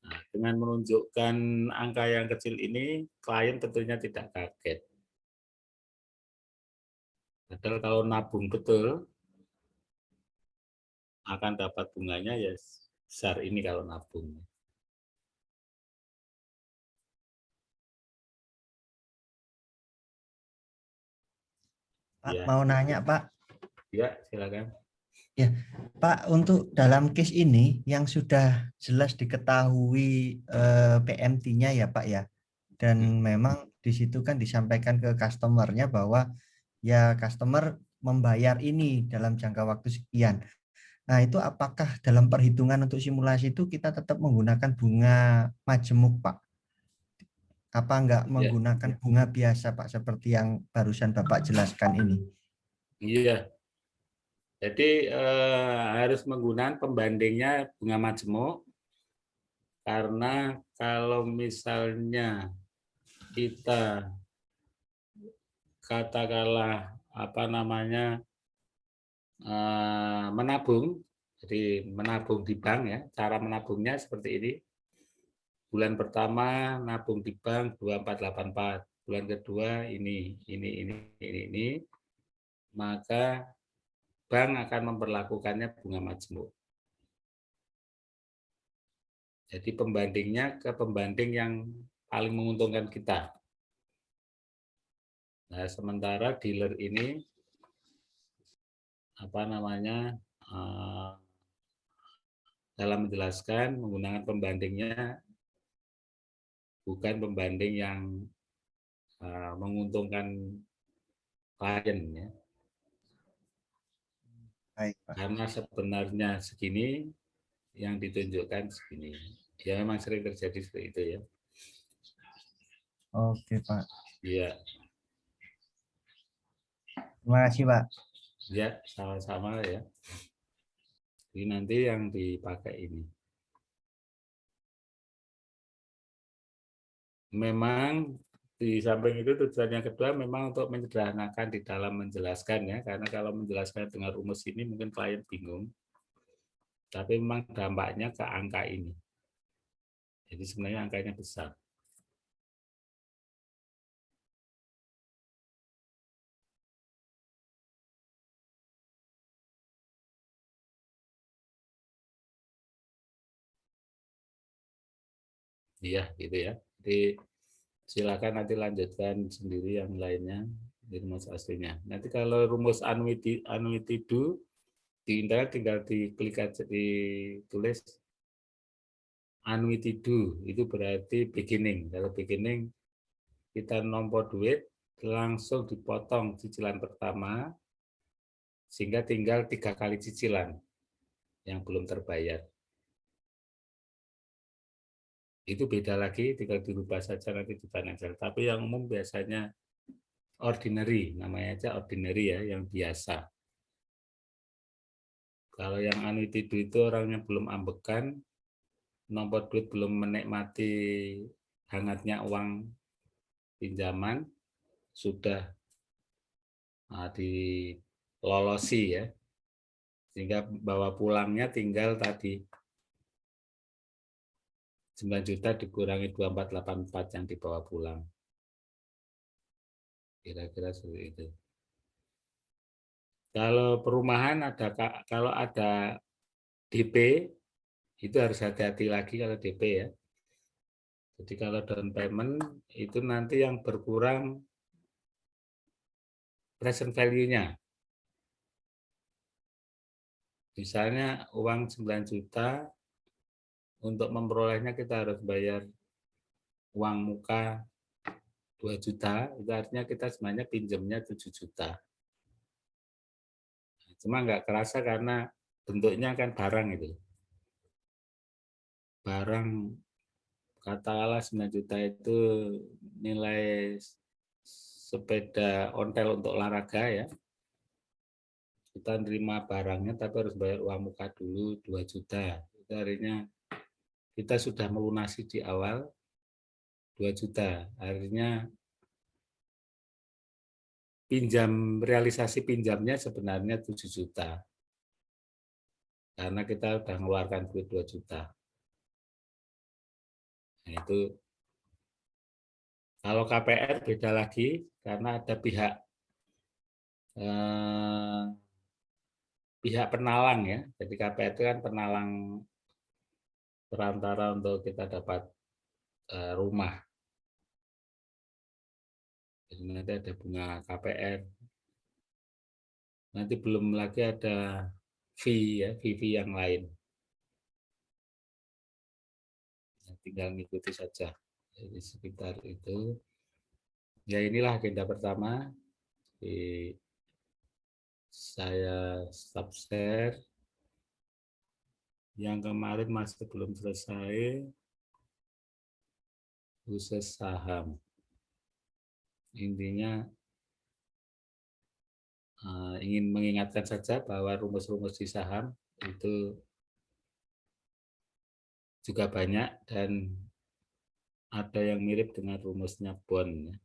Nah, dengan menunjukkan angka yang kecil ini, klien tentunya tidak kaget. Padahal kalau nabung betul, akan dapat bunganya ya besar ini kalau nabung. Pak, Ya. mau nanya, Pak. Ya, silakan. Ya, Pak, untuk dalam case ini yang sudah jelas diketahui PMT-nya ya, Pak ya. Dan memang di situ kan disampaikan ke customer-nya bahwa ya customer membayar ini dalam jangka waktu sekian. Nah, itu apakah dalam perhitungan untuk simulasi itu kita tetap menggunakan bunga majemuk, Pak? Apa enggak menggunakan bunga biasa, Pak, seperti yang barusan Bapak jelaskan ini? Iya. Jadi harus menggunakan pembandingnya bunga majemuk, karena kalau misalnya kita katakanlah menabung, jadi menabung di bank ya, cara menabungnya seperti ini. Bulan pertama nabung di bank 2484, bulan kedua ini, maka bank akan memperlakukannya bunga majemuk. Jadi pembandingnya ke pembanding yang paling menguntungkan kita. Nah, sementara dealer ini dalam menjelaskan menggunakan pembandingnya bukan pembanding yang menguntungkan klien ya. Baik, Pak. Karena sebenarnya segini, yang ditunjukkan segini. Ya memang sering terjadi seperti itu ya. Oke, Pak. Iya. Terima kasih, Pak. Ya, sama-sama ya. Jadi nanti yang dipakai ini. memang di samping itu tujuan yang kedua memang untuk menyederhanakan di dalam menjelaskan ya, karena kalau menjelaskan dengan rumus ini mungkin klien bingung. Tapi memang dampaknya ke angka ini. Jadi sebenarnya angkanya besar. Iya, gitu ya. Jadi silakan nanti lanjutkan sendiri yang lainnya di rumus aslinya. Nanti kalau rumus annuity do di internet tinggal diklik aja, ditulis annuity do, itu berarti beginning. Kalau beginning kita nomor duit langsung dipotong cicilan pertama sehingga tinggal 3 kali cicilan yang belum terbayar. Itu beda lagi, tinggal dirubah saja nanti di financial. Tapi yang umum biasanya ordinary, namanya aja ordinary ya, yang biasa. Kalau yang annuity do itu orangnya belum ambekan, nomor duit belum menikmati hangatnya uang pinjaman, sudah dilolosi ya, sehingga bawa pulangnya tinggal tadi 9 juta dikurangi 2484 yang dibawa pulang. Kira-kira seperti itu. Kalau perumahan kalau ada DP itu harus hati-hati lagi kalau DP ya. Jadi kalau down payment itu nanti yang berkurang present value-nya. Misalnya uang 9 juta, untuk memperolehnya kita harus bayar uang muka 2 juta, itu artinya kita sebenarnya pinjamnya 7 juta. Cuma nggak kerasa karena bentuknya kan barang itu. Barang katakanlah 9 juta itu nilai sepeda ontel untuk olahraga ya. Kita nerima barangnya tapi harus bayar uang muka dulu 2 juta. Itu artinya kita sudah melunasi di awal 2 juta. Artinya realisasi pinjamnya sebenarnya 7 juta. Karena kita sudah mengeluarkan duit 2 juta. Nah, itu kalau KPR beda lagi karena ada pihak penalang ya. Jadi KPR itu kan penalang perantara untuk kita dapat rumah. Jadi nanti ada bunga KPR. Nanti belum lagi ada fee ya, fee yang lain. Tinggal ngikuti saja. Jadi sekitar itu. Ya inilah agenda pertama. Saya stop share. Yang kemarin masih belum selesai. Khusus saham. Intinya ingin mengingatkan saja bahwa rumus-rumus di saham itu juga banyak dan ada yang mirip dengan rumusnya bond.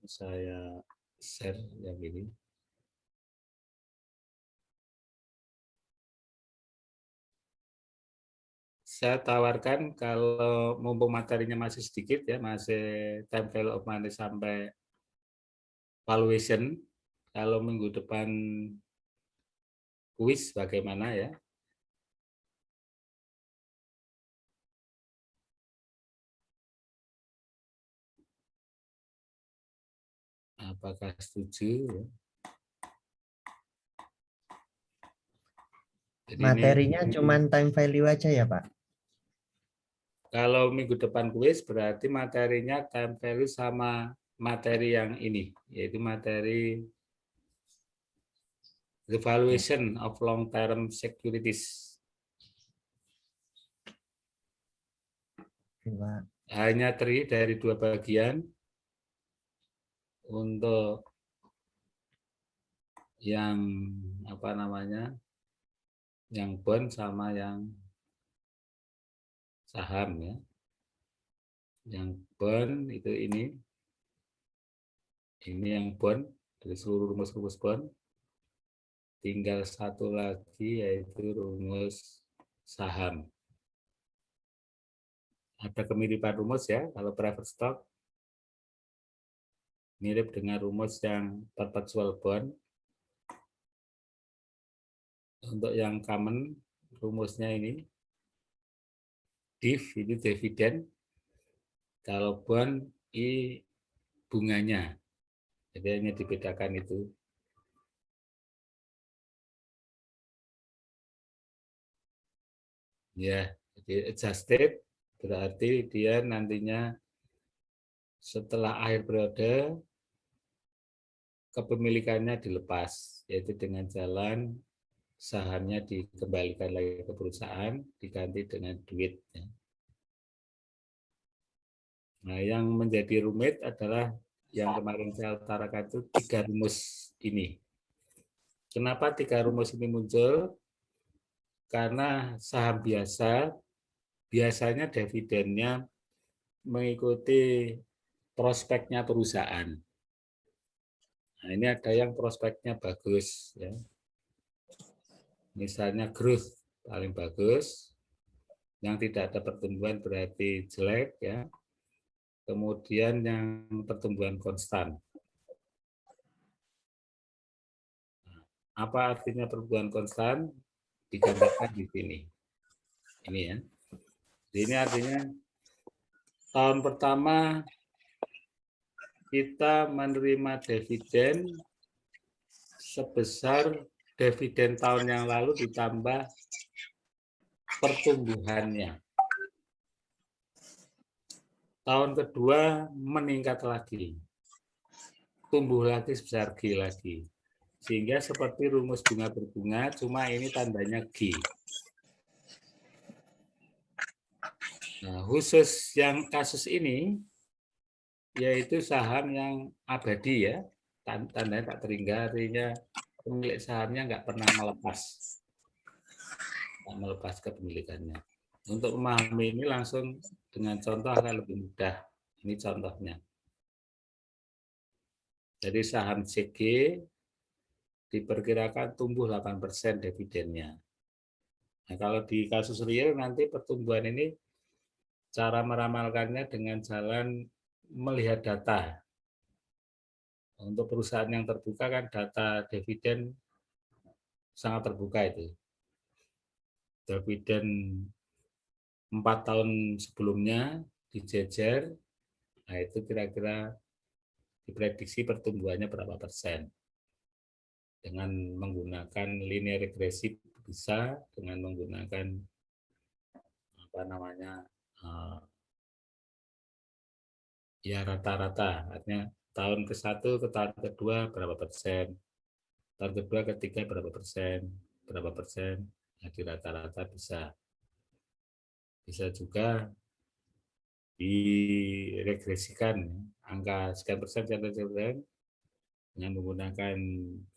Saya share yang ini. Saya tawarkan kalau mumpung materinya masih sedikit ya, masih time value of money sampai valuation, kalau minggu depan kuis bagaimana ya? Apakah setuju? Jadi materinya cuma time value aja ya Pak? Kalau minggu depan kuis berarti materinya time value sama materi yang ini, yaitu materi revaluation of long term securities. Hanya terdiri dari 2 bagian untuk yang apa namanya, yang bond sama yang saham ya. Yang bond itu ini yang bond dari seluruh rumus-rumus bond. Tinggal satu lagi yaitu rumus saham. Ada kemiripan rumus ya, kalau preferred stock mirip dengan rumus yang perpetual bond. Untuk yang common rumusnya ini div ini dividen, kalau bond I bunganya. Jadi hanya dibedakan itu. Ya, jadi adjusted berarti dia nantinya setelah akhir periode kepemilikannya dilepas, yaitu dengan jalan sahamnya dikembalikan lagi ke perusahaan, diganti dengan duit. Nah, yang menjadi rumit adalah yang kemarin saya utarakan itu 3 rumus ini. Kenapa 3 rumus ini muncul? Karena saham biasa biasanya dividennya mengikuti prospeknya perusahaan. Nah, ini ada yang prospeknya bagus, ya. Misalnya growth paling bagus, yang tidak ada pertumbuhan berarti jelek, ya. Kemudian yang pertumbuhan konstan. Apa artinya pertumbuhan konstan? Digambarkan di sini. Ini ya. Ini artinya tahun pertama kita menerima dividen sebesar dividen tahun yang lalu ditambah pertumbuhannya. Tahun kedua meningkat lagi. Tumbuh lagi sebesar G lagi. Sehingga seperti rumus bunga berbunga, cuma ini tandanya G. Nah, khusus yang kasus ini, yaitu saham yang abadi ya, tandanya tak terhingga, artinya pemilik sahamnya nggak pernah melepas kepemilikannya. Untuk memahami ini langsung dengan contoh akan lebih mudah. Ini contohnya. Jadi saham CG diperkirakan tumbuh 8% dividennya. Nah, kalau di kasus real nanti pertumbuhan ini cara meramalkannya dengan jalan melihat data. Untuk perusahaan yang terbuka kan data dividen sangat terbuka itu. Dividen 4 tahun sebelumnya dijejer, nah itu kira-kira diprediksi pertumbuhannya berapa persen. Dengan menggunakan linear regresi bisa, dengan menggunakan apa namanya ya rata-rata, artinya tahun ke-1 ke tahun kedua berapa persen, tahun kedua ketiga berapa persen, nah di rata-rata bisa juga diregresikan angka sekian persen dengan menggunakan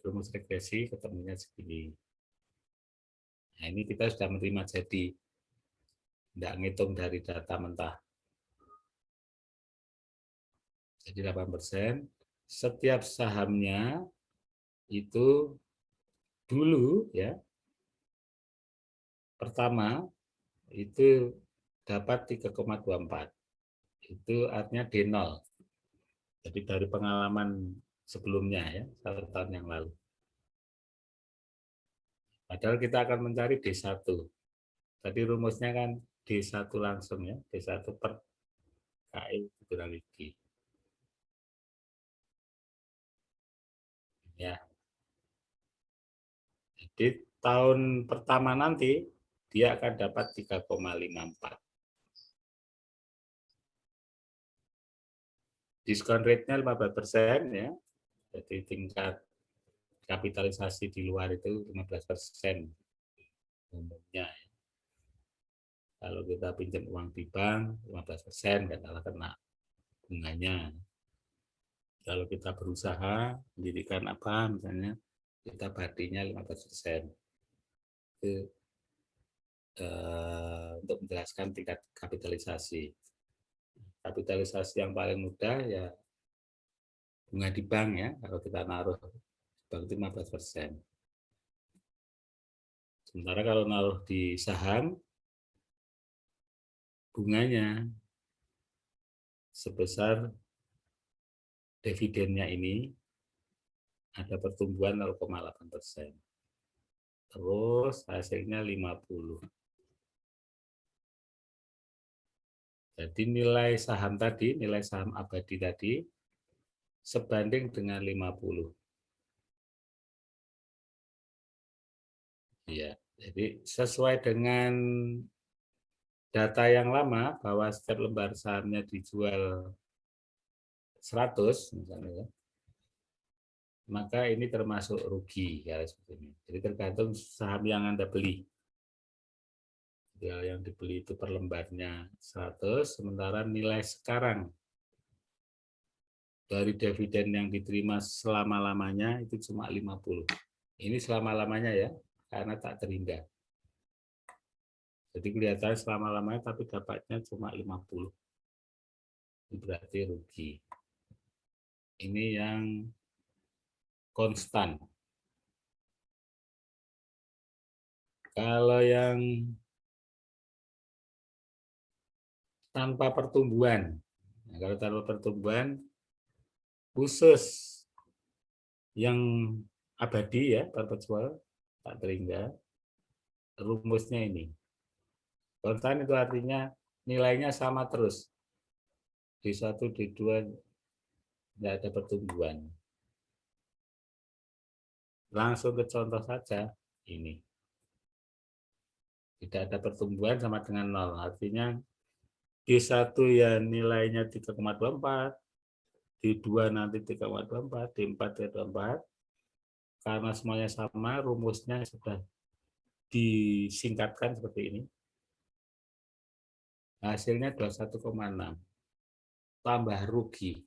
rumus regresi ketemunya segini. Nah, ini kita sudah menerima jadi, tidak ngitung dari data mentah. Jadi 8%. Setiap sahamnya itu dulu ya, pertama itu dapat 3,24. Itu artinya D0. Jadi dari pengalaman sebelumnya ya, 1 tahun yang lalu. Padahal kita akan mencari D1. Tadi rumusnya kan D1 langsung ya, D1 per KI dikurangi G. Ya. Jadi tahun pertama nanti dia akan dapat 3,54. Diskon rate-nya 15% ya. Jadi tingkat kapitalisasi di luar itu 15% umumnya. Kalau kita pinjam uang di bank 15% nggak salah kena bunganya. Kalau kita berusaha mendirikan apa misalnya kita badinya 15%. Itu untuk menjelaskan tingkat kapitalisasi. kapitalisasi yang paling mudah ya bunga di bank ya, kalau kita naruh bank 15%. Sementara kalau naruh di saham, bunganya sebesar dividennya ini ada pertumbuhan 0,8%. Terus hasilnya 50. Jadi nilai saham tadi, nilai saham abadi tadi sebanding dengan 50. Ya, jadi sesuai dengan data yang lama bahwa setiap lembar sahamnya dijual 100 misalnya ya, maka ini termasuk rugi ya seperti ini. Jadi tergantung saham yang Anda beli. Ya, yang dibeli itu per lembarnya 100, sementara nilai sekarang dari dividen yang diterima selama-lamanya itu cuma 50. Ini selama-lamanya ya, karena tak terhingga. Jadi kelihatan selama-lamanya tapi dapatnya cuma 50. Itu berarti rugi. Ini yang konstan. Kalau yang tanpa pertumbuhan, nah, kalau tanpa pertumbuhan khusus yang abadi ya, perpetual, tak terhingga, rumusnya ini. Konstan itu artinya nilainya sama terus. D1, D2 tidak ada pertumbuhan. Langsung ke contoh saja ini. Tidak ada pertumbuhan sama dengan 0. Artinya D1 ya nilainya 3,24, D2 nanti 3,24, D4 3,24. Karena semuanya sama, rumusnya sudah disingkatkan seperti ini. Hasilnya 21,6. Tambah rugi.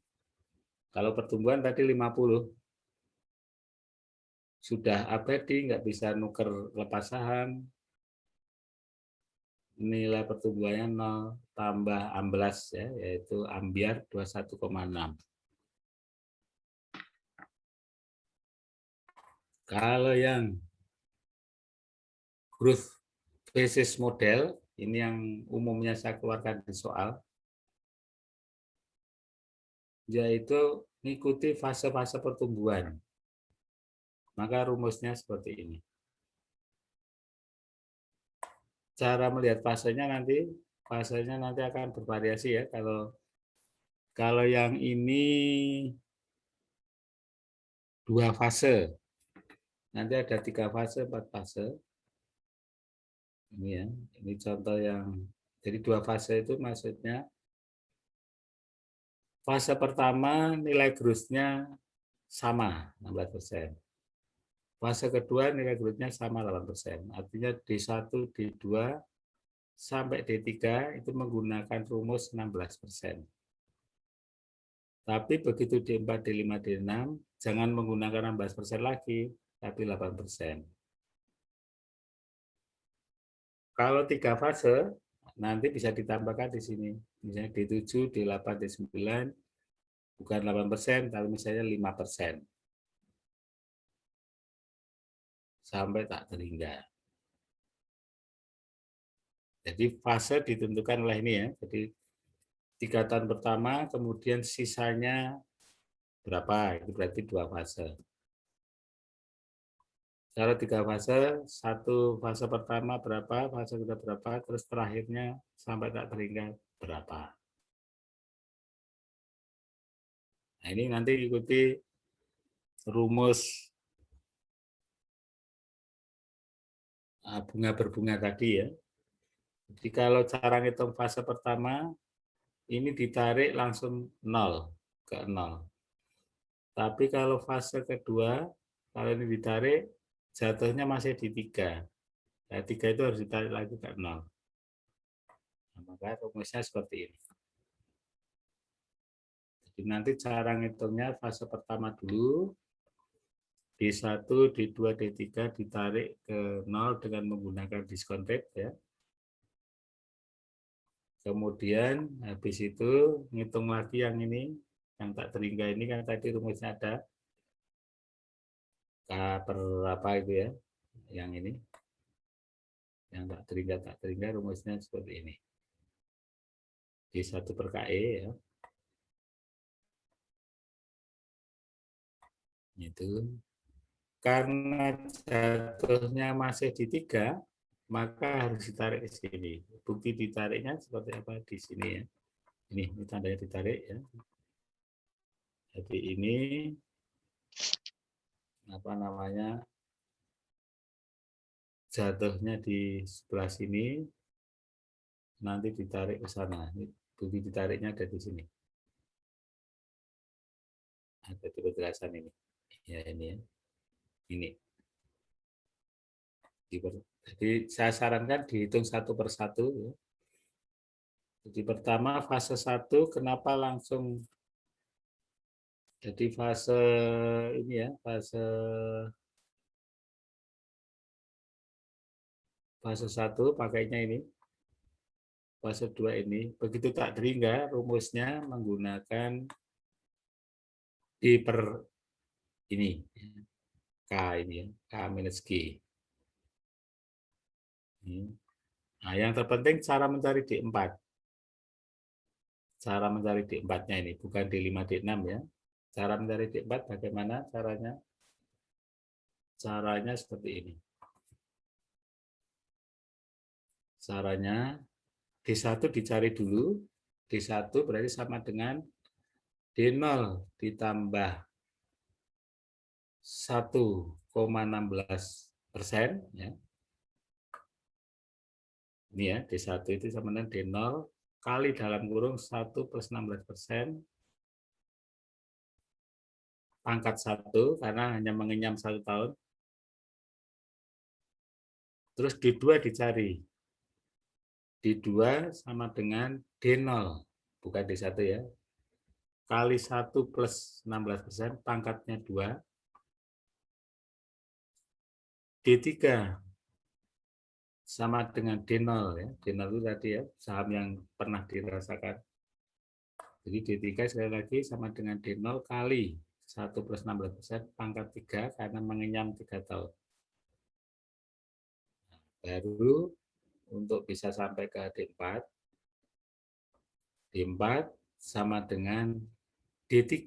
Kalau pertumbuhan tadi 50. Sudah abadi, nggak bisa nuker lepas saham. Nilai pertumbuhannya 0 tambah amblas ya, yaitu ambiar 21,6. Kalau yang growth basis model, ini yang umumnya saya keluarkan di soal, yaitu mengikuti fase-fase pertumbuhan. Maka rumusnya seperti ini. Cara melihat fasenya nanti akan bervariasi ya. Kalau yang ini 2 fase, nanti ada 3 fase, 4 fase. Ini ya, ini contoh yang jadi 2 fase itu maksudnya fase pertama nilai growth-nya sama 16%. Fase kedua nilai growth-nya sama 8%. Artinya D1, D2 sampai D3 itu menggunakan rumus 16%. Tapi begitu D4, D5, D6 jangan menggunakan 16% lagi, tapi 8%. Kalau 3 fase nanti bisa ditambahkan di sini. Misalnya D7, D8, D9 bukan 8%, tapi misalnya 5%. Sampai tak terhingga. Jadi fase ditentukan oleh ini ya. Jadi 3 tahun pertama, kemudian sisanya berapa? Itu berarti 2 fase. Kalau 3 fase, 1 fase pertama berapa, fase kedua berapa, terus terakhirnya sampai tak terhingga berapa. Nah, ini nanti ikuti rumus bunga berbunga tadi ya. Jadi kalau cara ngitung fase pertama, ini ditarik langsung 0 ke 0. Tapi kalau fase kedua, kalau ini ditarik, jatuhnya masih di 3. Nah, 3 itu harus ditarik lagi ke 0. Nah, maka rumusnya seperti ini. Jadi nanti cara ngitungnya fase pertama dulu, D1, D2, D3 ditarik ke 0 dengan menggunakan diskon rate ya. Kemudian habis itu ngitung lagi yang ini, yang tak terhingga ini kan tadi rumusnya ada K per apa itu ya, yang ini, yang tak terhingga rumusnya seperti ini. D1 per KE ya. Itu karena jatuhnya masih di 3, maka harus ditarik ke sini. Bukti ditariknya seperti apa di sini ya. Ini tandanya ditarik ya. Jadi ini apa namanya, jatuhnya di sebelah sini, nanti ditarik ke sana. Bukti ditariknya ada di sini. Ada di penjelasan ini. Ya ini ya. Ini. Jadi saya sarankan dihitung satu persatu. Ya. Jadi pertama fase 1 kenapa langsung, jadi fase ini ya, fase 1 pakainya ini, fase 2 ini, begitu tak terhingga rumusnya menggunakan D per ini, K ini ya, K minus G. Nah, yang terpenting cara mencari D4. Cara mencari D4-nya ini, bukan D5, D6 ya. Cara mencari D4 bagaimana caranya? Caranya seperti ini. Caranya D1 dicari dulu. D1 berarti sama dengan D0 ditambah 1,16% ya. Ini ya, D1 itu sama dengan D0 kali dalam kurung 1 plus 16% pangkat 1 karena hanya mengenyam 1 tahun. Terus D2 dicari. D2 sama dengan D0, bukan D1 ya. Kali 1 plus 16%, pangkatnya 2. D3 sama dengan D0 ya. D0 itu tadi ya, saham yang pernah dirasakan. Jadi D3 sekali lagi sama dengan D0 kali 1 plus 16%, pangkat 3 karena mengenyam 3 tahun. Baru untuk bisa sampai ke D4, D4 sama dengan D3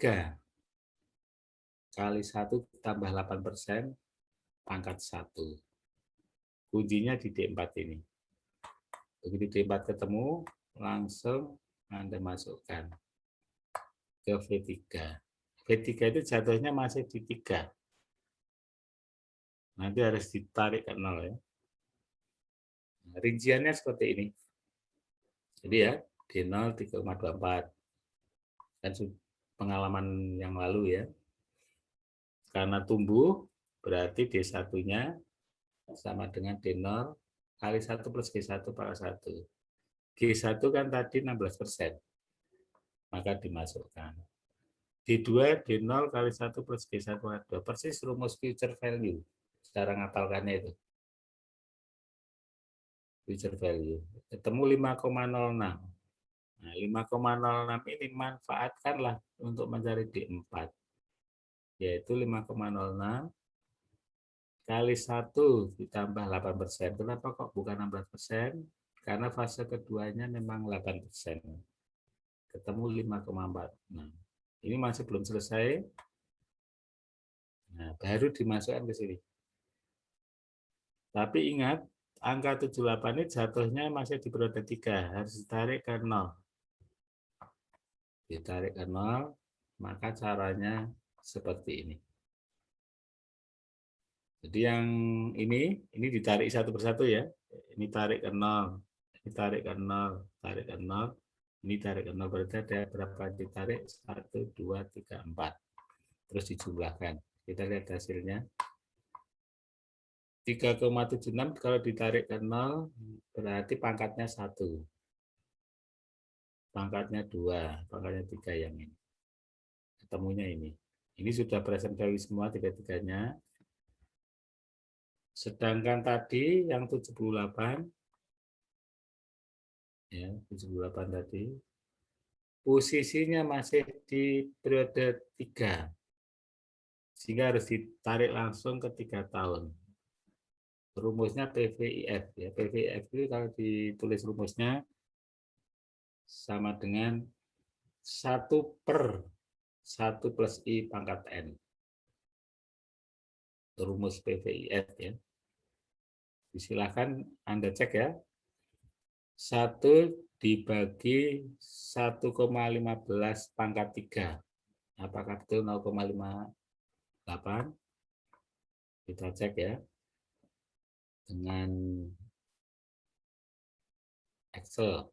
kali 1 tambah 8%, pangkat 1. Kuncinya di D4 ini. Begitu D4 ketemu, langsung Anda masukkan ke V3. V3 itu jatuhnya masih di 3. Nanti harus ditarik ke 0 ya. Nah, rinciannya seperti ini. Jadi ya, D0 3,24. Kan pengalaman yang lalu ya. Karena tumbuh, berarti D1-nya sama dengan D0 kali 1 plus G1 pangkat 1. G1 kan tadi 16%. Maka dimasukkan. D2, D0 kali 1 plus G1 pangkat 2. Persis rumus future value. Cara ngapalkannya itu. Future value. Ketemu 5,06. Nah, 5,06 ini manfaatkanlah untuk mencari D4. Yaitu 5,06 kali 1 ditambah 8%. Kenapa kok bukan 16%? Karena fase keduanya memang 8%. Ketemu 5,46. Ini masih belum selesai. Nah, baru dimasukkan ke sini. Tapi ingat, angka 78 ini jatuhnya masih di periode 3. Harus ditarik ke 0. Ditarik ke 0, maka caranya seperti ini. Jadi yang ini ditarik satu persatu ya. Ini tarik ke 0, ini tarik ke 0, tarik ke 0, ini tarik ke 0. Berarti ada berapa ditarik? 1, 2, 3, 4. Terus dijumlahkan. Kita lihat hasilnya. 3,76 kalau ditarik ke 0, berarti pangkatnya 1. Pangkatnya 2, pangkatnya 3 yang ini. Ketemunya ini. Ini sudah present value semua tiga-tiganya. Sedangkan tadi yang 78 Ya, 78 tadi. Posisinya masih di periode 3. Sehingga harus ditarik langsung ke 3 tahun. Rumusnya PVIF. Ya. PVIF itu kalau ditulis rumusnya sama dengan 1/1 plus I pangkat N. Rumus PVIF ya. Silakan Anda cek ya. 1 dibagi 1,15 pangkat 3. Apakah betul 0,58? Kita cek ya. Dengan Excel.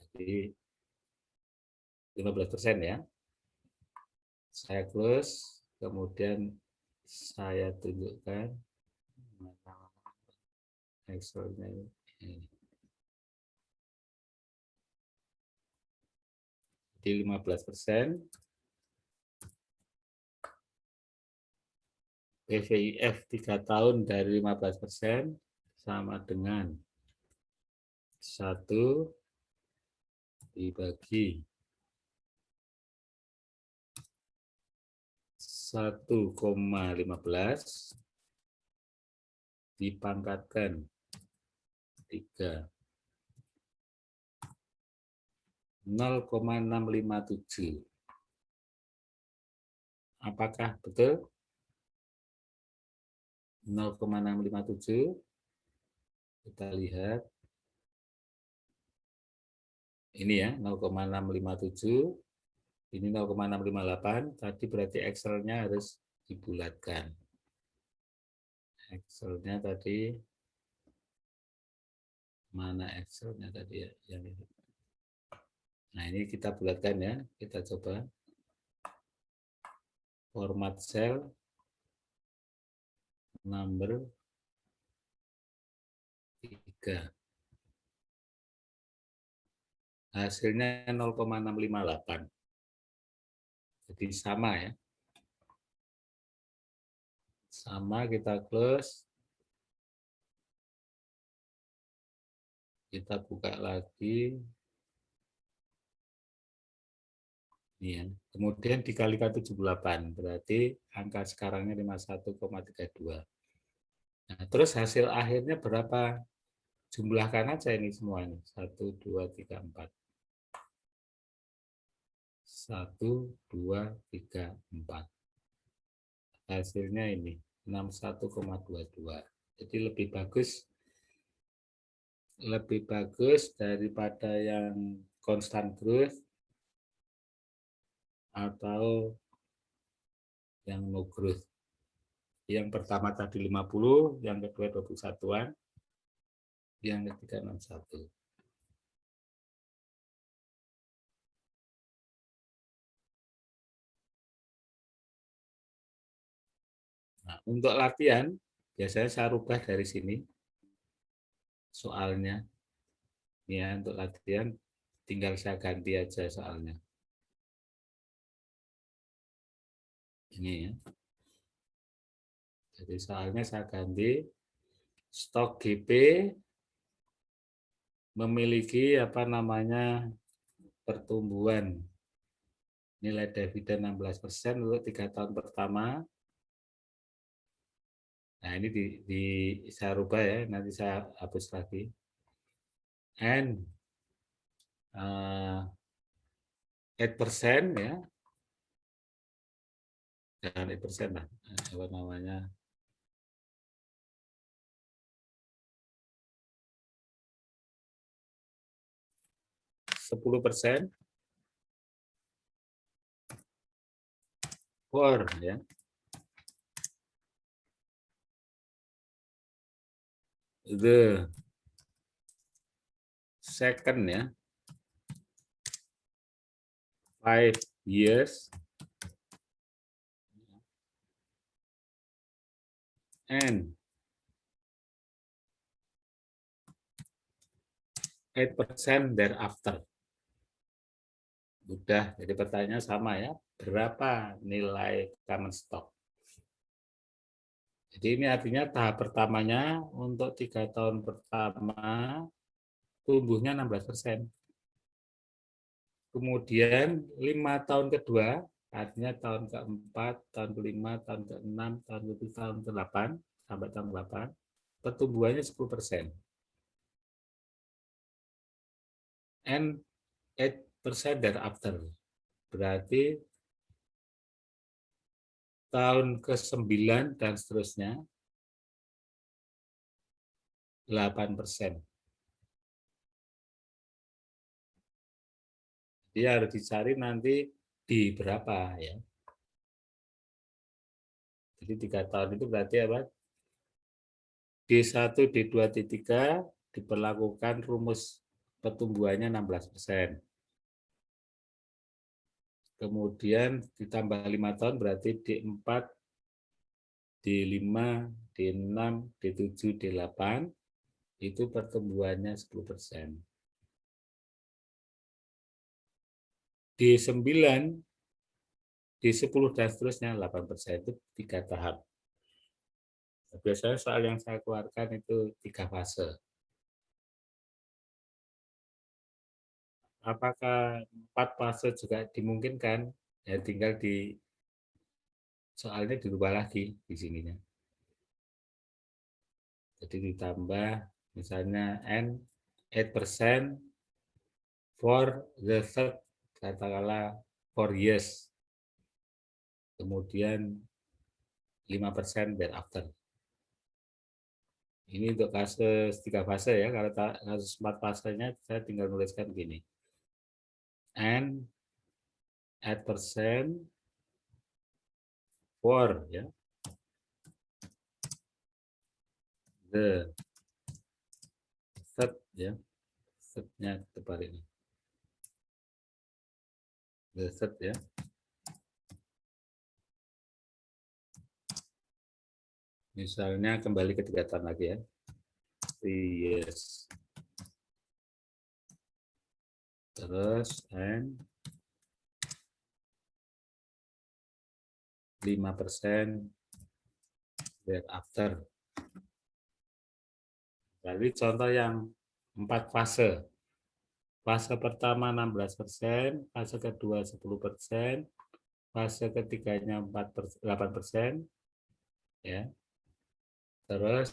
Jadi 15% ya. Saya close, kemudian saya tunjukkan Excel-nya ini. Di 15%. PVIF 3 tahun dari 15% sama dengan 1 dibagi 1,15 dipangkatkan 3. 0,657. Apakah betul? 0,657. Kita lihat. Ini ya, 0,657. Ini 0,658. Tadi berarti Excel-nya harus dibulatkan. Excel-nya tadi. Mana Excel-nya tadi ya? Yang ini. Nah, ini kita bulatkan ya. Kita coba. Format cell. Number 3. Hasilnya 0,658. Jadi sama ya. Sama, kita close. Kita buka lagi. Ini ya. Kemudian dikalikan 78, berarti angka sekarangnya 51,32. Nah, terus hasil akhirnya berapa? Jumlahkan aja ini semuanya. 1, 2, 3, 4. 1, 2, 3, 4. Hasilnya ini 61,22. Jadi lebih bagus daripada yang constant growth atau yang no growth. Yang pertama tadi 50, yang kedua 21-an, yang ketiga 61. Nah, untuk latihan, biasanya saya rubah dari sini soalnya. Ya, untuk latihan tinggal saya ganti aja soalnya. Ini ya. Jadi soalnya saya ganti stok GP memiliki pertumbuhan nilai dividen 16% untuk 3 tahun pertama. Nah, ini saya rubah ya, nanti saya hapus lagi. And 8% ya. Jangan 8% lah. 10% for ya. The second ya. 5 years and 8% thereafter. Udah, jadi pertanyaannya sama ya. Berapa nilai common stock? Jadi ini artinya tahap pertamanya untuk 3 tahun pertama tumbuhnya 16%. Kemudian 5 tahun kedua, artinya tahun keempat, tahun kelima, tahun keenam, tahun ke-7, tahun ke-8, sampai tahun ke-8, pertumbuhannya 10%. And 8% thereafter. Berarti tahun ke-9 dan seterusnya 8%. Dia harus dicari nanti di berapa ya. Jadi 3 tahun itu berarti apa? D1, D2, D3 diperlakukan rumus pertumbuhannya 16%. Kemudian ditambah 5 tahun berarti D4, D5, D6, D7, D8 itu pertumbuhannya 10%. D9, D10 dan seterusnya 8%, itu 3 tahap. Biasanya soal yang saya keluarkan itu 3 fase. Apakah 4 fase juga dimungkinkan? Ya tinggal di soalnya dirubah lagi di sininya. Jadi ditambah misalnya N 8% for the third, katakanlah 4 years. Kemudian 5% thereafter. Ini untuk kasus 3 fase ya. Kalau kasus 4 fasenya saya tinggal nuliskan gini. And 8% for ya the third ya, thirdnya terbalik ini. The third ya. Misalnya kembali ke 3 tahun lagi ya. 3 years. Terus and 5% thereafter. Jadi contoh yang 4 fase. Fase pertama 16%, fase kedua 10%, fase ketiganya 8%, ya. Terus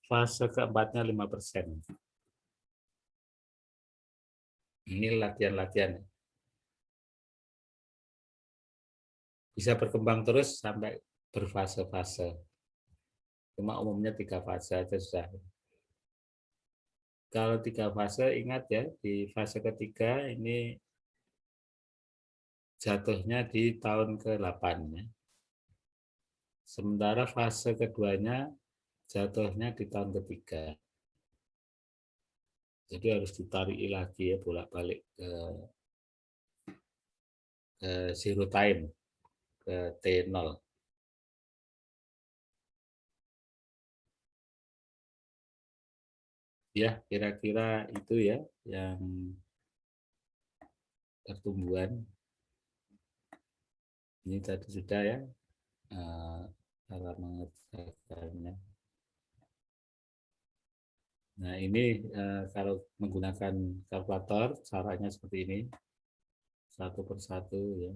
fase keempatnya 5%. Ini latihan-latihan. Bisa berkembang terus sampai berfase-fase. Cuma umumnya 3 fase aja sudah. Kalau 3 fase ingat ya, di fase ketiga ini jatuhnya di tahun ke-8 ya. Sementara fase keduanya jatuhnya di tahun ketiga. Jadi harus ditarik lagi ya, bolak-balik ke zero time, ke T0. Ya, kira-kira itu ya yang pertumbuhan. Ini tadi sudah ya cara mengerjakannya. Nah ini kalau menggunakan kalkulator caranya seperti ini, satu persatu ya.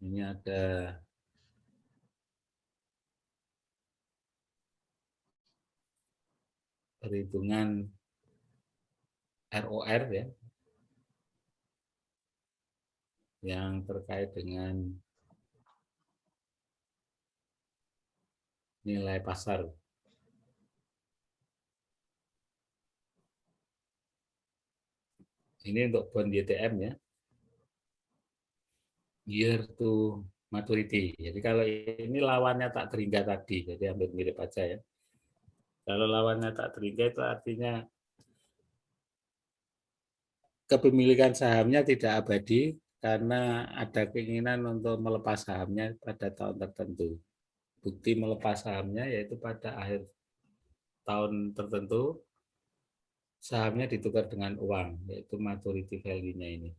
Ini ada perhitungan ROR ya, yang terkait dengan nilai pasar. Ini untuk bond YTM ya, year to maturity. Jadi kalau ini lawannya tak terhingga tadi, jadi hampir mirip aja ya. Kalau lawannya tak terhingga itu artinya kepemilikan sahamnya tidak abadi karena ada keinginan untuk melepas sahamnya pada tahun tertentu. Bukti melepas sahamnya yaitu pada akhir tahun tertentu sahamnya ditukar dengan uang, yaitu maturity value-nya ini.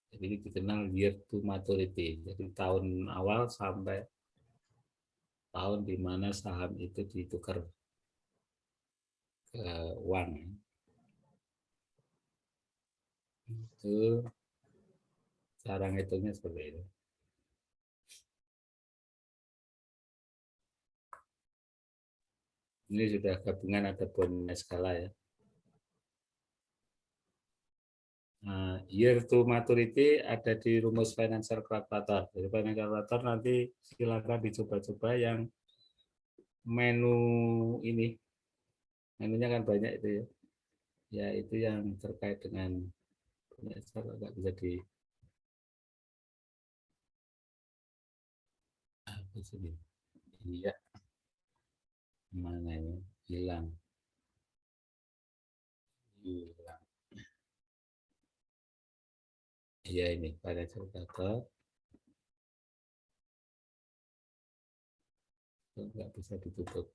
Jadi ini dikenal year to maturity. Jadi tahun awal sampai tahun di mana saham itu ditukar ke uang. Itu cara ngitungnya seperti itu. Ini sudah gabungan ada bonusnya skala ya. Nah, year to maturity ada di rumus financial calculator. Jadi financial calculator nanti silakan dicoba-coba yang menu ini. Menunya kan banyak itu ya. Ya itu yang terkait dengan nggak bisa di apa sih? Iya. Mana ini? Hilang. Hilang. Iya ini pada calculator. Nggak bisa ditutup.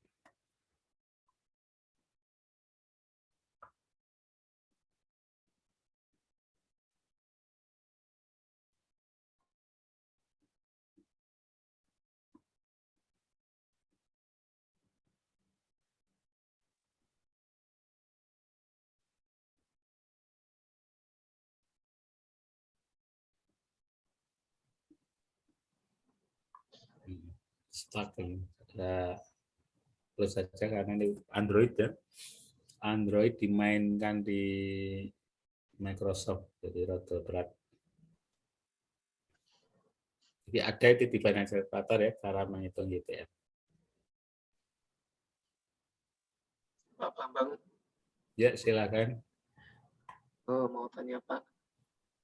Stuck ini. Terus saja karena ini Android ya. Android dimainkan di Microsoft, jadi rada berat. Jadi ada itu di financial calculator ya, cara menghitung YTF. Pak Bambang, Ya silakan. mau tanya Pak.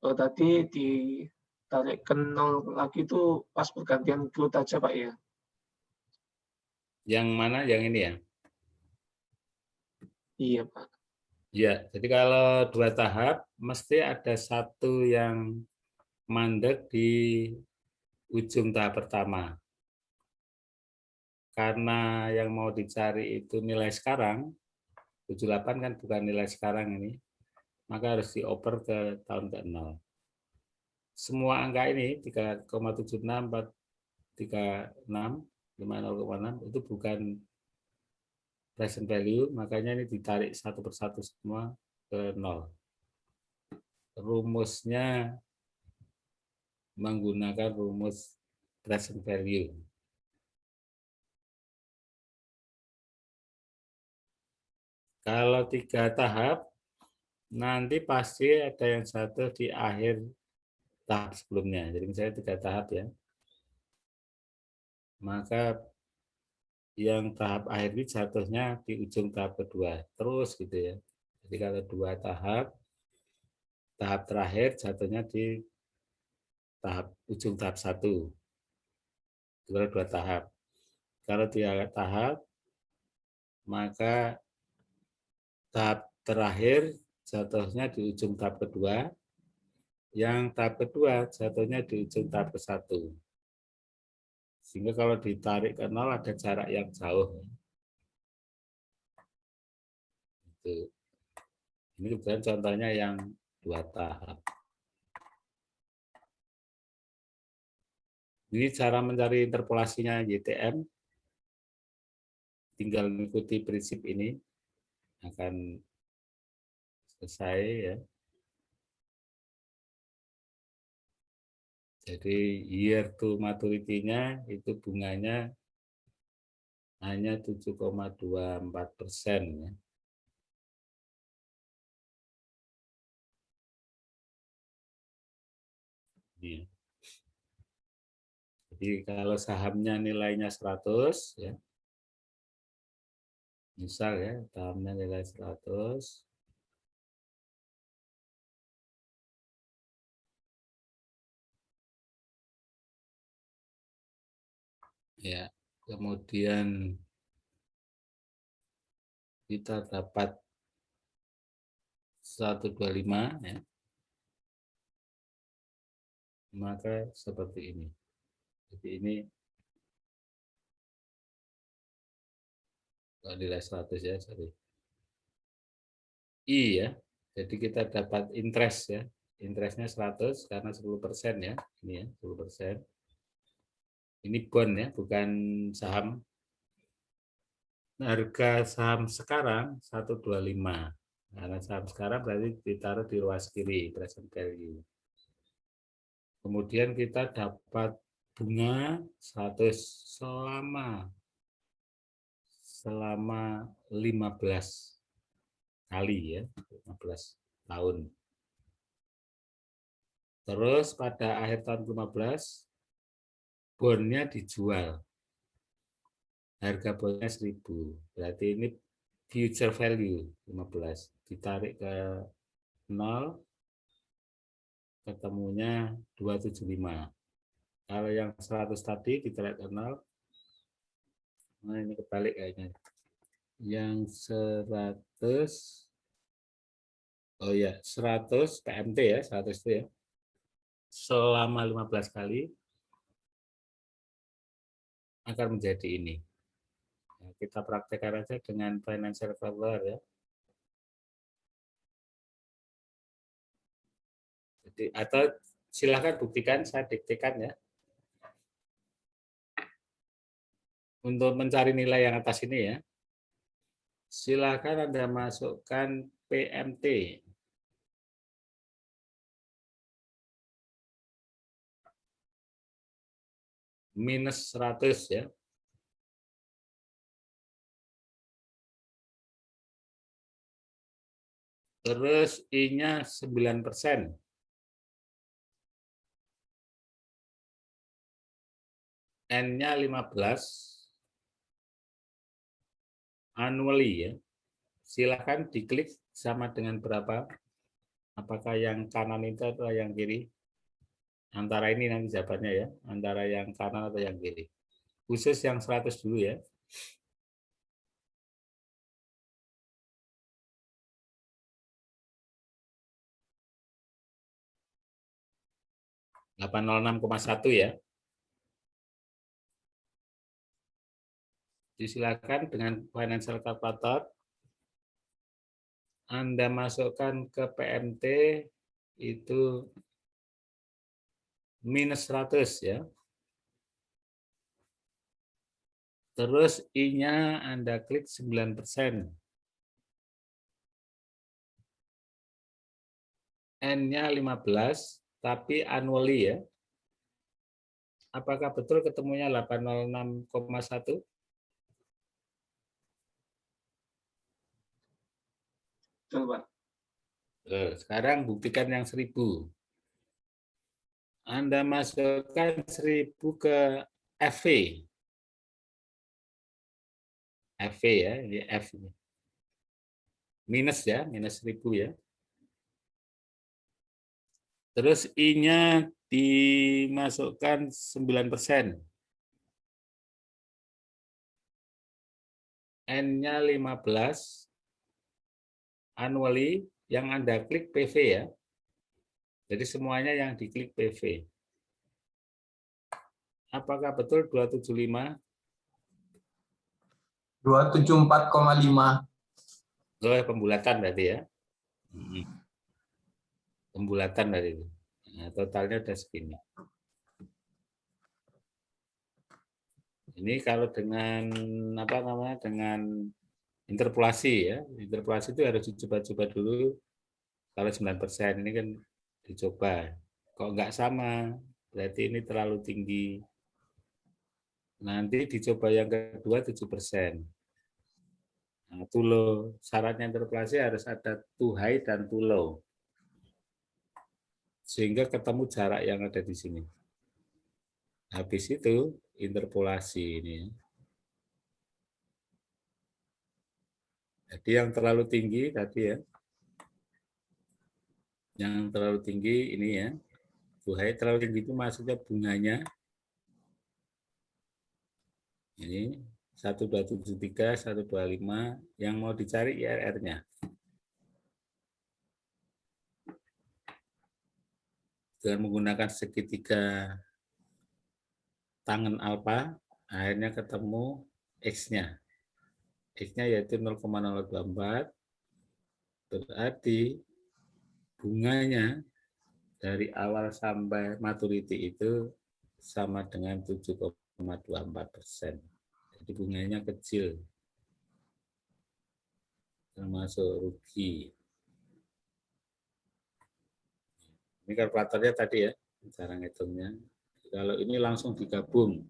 Tadi ditarik ke 0 lagi itu pas pergantian float aja Pak ya? Yang mana? Yang ini ya? Iya Pak. Ya, jadi kalau 2 tahap mesti ada satu yang mandek di ujung tahap pertama. Karena yang mau dicari itu nilai sekarang, 78 kan bukan nilai sekarang ini, maka harus dioper ke tahun ke-0. Semua angka ini 3,76, 436, 50,6 itu bukan present value, makanya ini ditarik satu persatu semua ke 0. Rumusnya menggunakan rumus present value. Kalau 3 tahap, nanti pasti ada yang satu di akhir tahap sebelumnya. Jadi misalnya 3 tahap ya. Maka yang tahap akhir ini jatuhnya di ujung tahap kedua. Terus gitu ya. Jadi kalau 2 tahap, tahap terakhir jatuhnya di ujung tahap 1. Kalau 2 tahap. Kalau 3 tahap, maka tahap terakhir jatuhnya di ujung tahap kedua. Yang tahap kedua jatuhnya di ujung tahap ke-1. Sehingga kalau ditarik ke 0 ada jarak yang jauh. Itu. Ini kebetulan contohnya yang 2 tahap. Ini cara mencari interpolasinya YTM. Tinggal mengikuti prinsip ini akan selesai ya. Jadi year to maturity-nya itu bunganya hanya 7,24% ya. Ini. Jadi kalau sahamnya nilainya 100 ya. Misal ya, sahamnya nilai 100. Ya, kemudian kita dapat 125 ya. Maka seperti ini. Jadi ini nilai 100 ya, sorry. I ya. Jadi kita dapat interest ya. interestnya 100 karena 10% ya. Ini ya, 10%. Ini bond ya, bukan saham. Harga saham sekarang 125. Karena saham sekarang berarti ditaruh di ruas kiri, present value. Kemudian kita dapat bunga 100 selama 15 kali ya, 15 tahun. Terus pada akhir tahun 15 bondnya dijual. Harga bondnya 1.000. Berarti ini future value 15. Ditarik ke 0, ketemunya 275. Kalau yang 100 tadi ditarik ke 0, nah ini kebalik kayaknya. Yang 100, oh ya 100 PMT ya, 100 itu ya. Selama 15 kali akan menjadi ini. Nah, kita praktekkan aja dengan financial calculator ya. Jadi, atau silakan buktikan, saya diktekan ya. Untuk mencari nilai yang atas ini ya, silakan Anda masukkan PMT. Minus 100 ya. Terus I-nya 9%. N-nya 15. Annually ya. Silakan diklik sama dengan berapa. Apakah yang kanan itu atau yang kiri? Antara ini nanti jawabannya ya. Antara yang kanan atau yang kiri. Khusus yang 100 dulu ya. $806,1 ya. Silakan dengan financial calculator Anda masukkan ke PMT itu minus 100 ya. Terus I-nya Anda klik 9%. N-nya 15, tapi annually ya. Apakah betul ketemunya 806,1? Coba. Sekarang buktikan yang 1.000. Anda masukkan 1.000 ke FV. FV ya, ini F. Minus ya, minus 1.000 ya. Terus I-nya dimasukkan 9%. N-nya 15. Annually yang Anda klik PV ya. Jadi semuanya yang diklik PV. Apakah betul 275? 274,5. Oh, pembulatan berarti ya. Pembulatan dari itu. Nah, totalnya udah segini. Ini kalau dengan apa namanya, dengan interpolasi ya. Interpolasi itu harus dicoba-coba dulu. Kalau 9% ini kan dicoba. Kok nggak sama, berarti ini terlalu tinggi. Nanti dicoba yang kedua 7%. Nah, too low. Syaratnya interpolasi harus ada too high dan too low. Sehingga ketemu jarak yang ada di sini. Habis itu interpolasi ini. Jadi yang terlalu tinggi tadi ya. Yang terlalu tinggi ini ya. Too high, terlalu tinggi itu maksudnya bunganya. Ini 1273, 125, yang mau dicari IRR-nya. Dengan menggunakan segitiga tangan alfa, akhirnya ketemu X-nya. X-nya yaitu 0,024, berarti bunganya dari awal sampai maturity itu sama dengan 7,24%. Jadi bunganya kecil, termasuk rugi. Ini kalkulatornya tadi ya, cara ngitungnya. Kalau ini langsung digabung,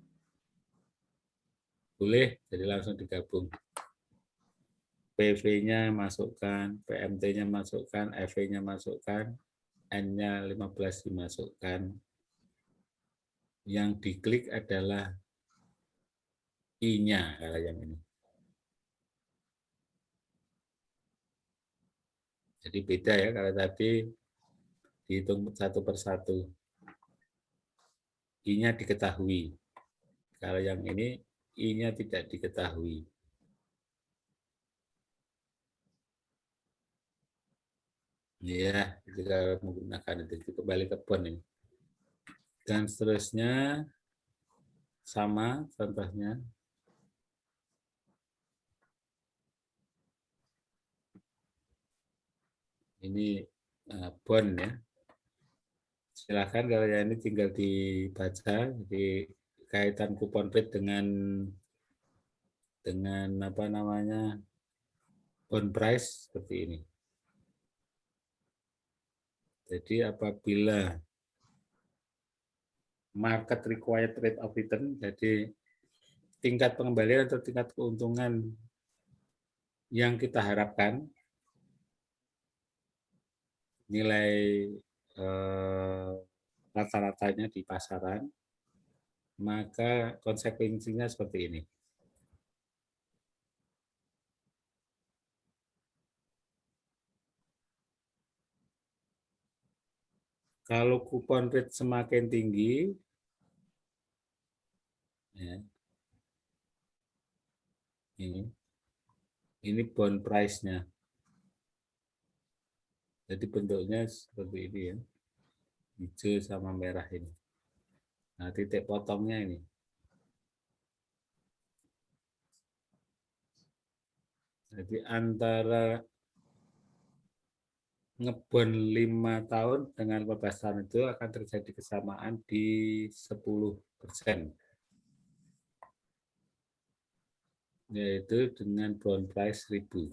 boleh, jadi langsung digabung. PV-nya masukkan, PMT-nya masukkan, EV-nya masukkan, N-nya 15 dimasukkan. Yang diklik adalah I-nya kalau yang ini. Jadi beda ya, kalau tadi dihitung satu persatu. I-nya diketahui. Kalau yang ini I-nya tidak diketahui. Ya, itu kalau menggunakan itu kembali ke PON ini. Dan seterusnya sama contohnya. Ini bond ya. Silakan kalau yang ini tinggal dibaca. Jadi kaitan kupon rate dengan apa namanya bond price seperti ini. Jadi apabila market required rate of return, jadi tingkat pengembalian atau tingkat keuntungan yang kita harapkan, nilai rata-ratanya di pasaran, maka konsekuensinya seperti ini. Kalau kupon rate semakin tinggi, ya, ini bond price-nya. Jadi bentuknya seperti ini ya, hijau sama merah ini. Nah, titik potongnya ini. Jadi antara ngebon 5 tahun dengan 15 tahun itu akan terjadi kesamaan di 10%. Yaitu dengan bond price 1000.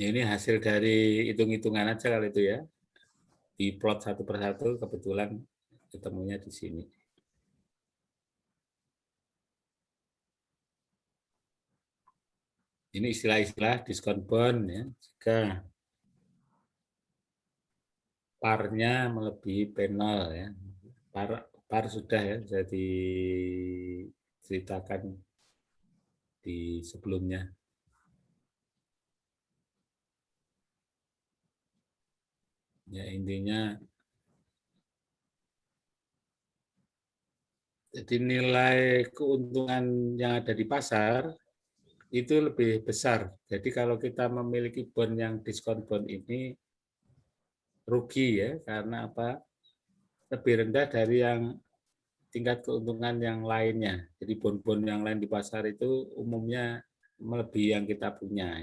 Ya, ini hasil dari hitung-hitungan aja kalau itu ya. Di plot satu persatu kebetulan ketemunya di sini. Ini istilah-istilah diskon bond ya. Jika par-nya melebihi P0 ya. Par sudah ya, bisa diceritakan di sebelumnya. Ya intinya jadi nilai keuntungan yang ada di pasar itu lebih besar. Jadi kalau kita memiliki bond yang diskon bond ini rugi ya, karena apa? Lebih rendah dari yang tingkat keuntungan yang lainnya. Jadi bond-bond yang lain di pasar itu umumnya melebihi yang kita punya.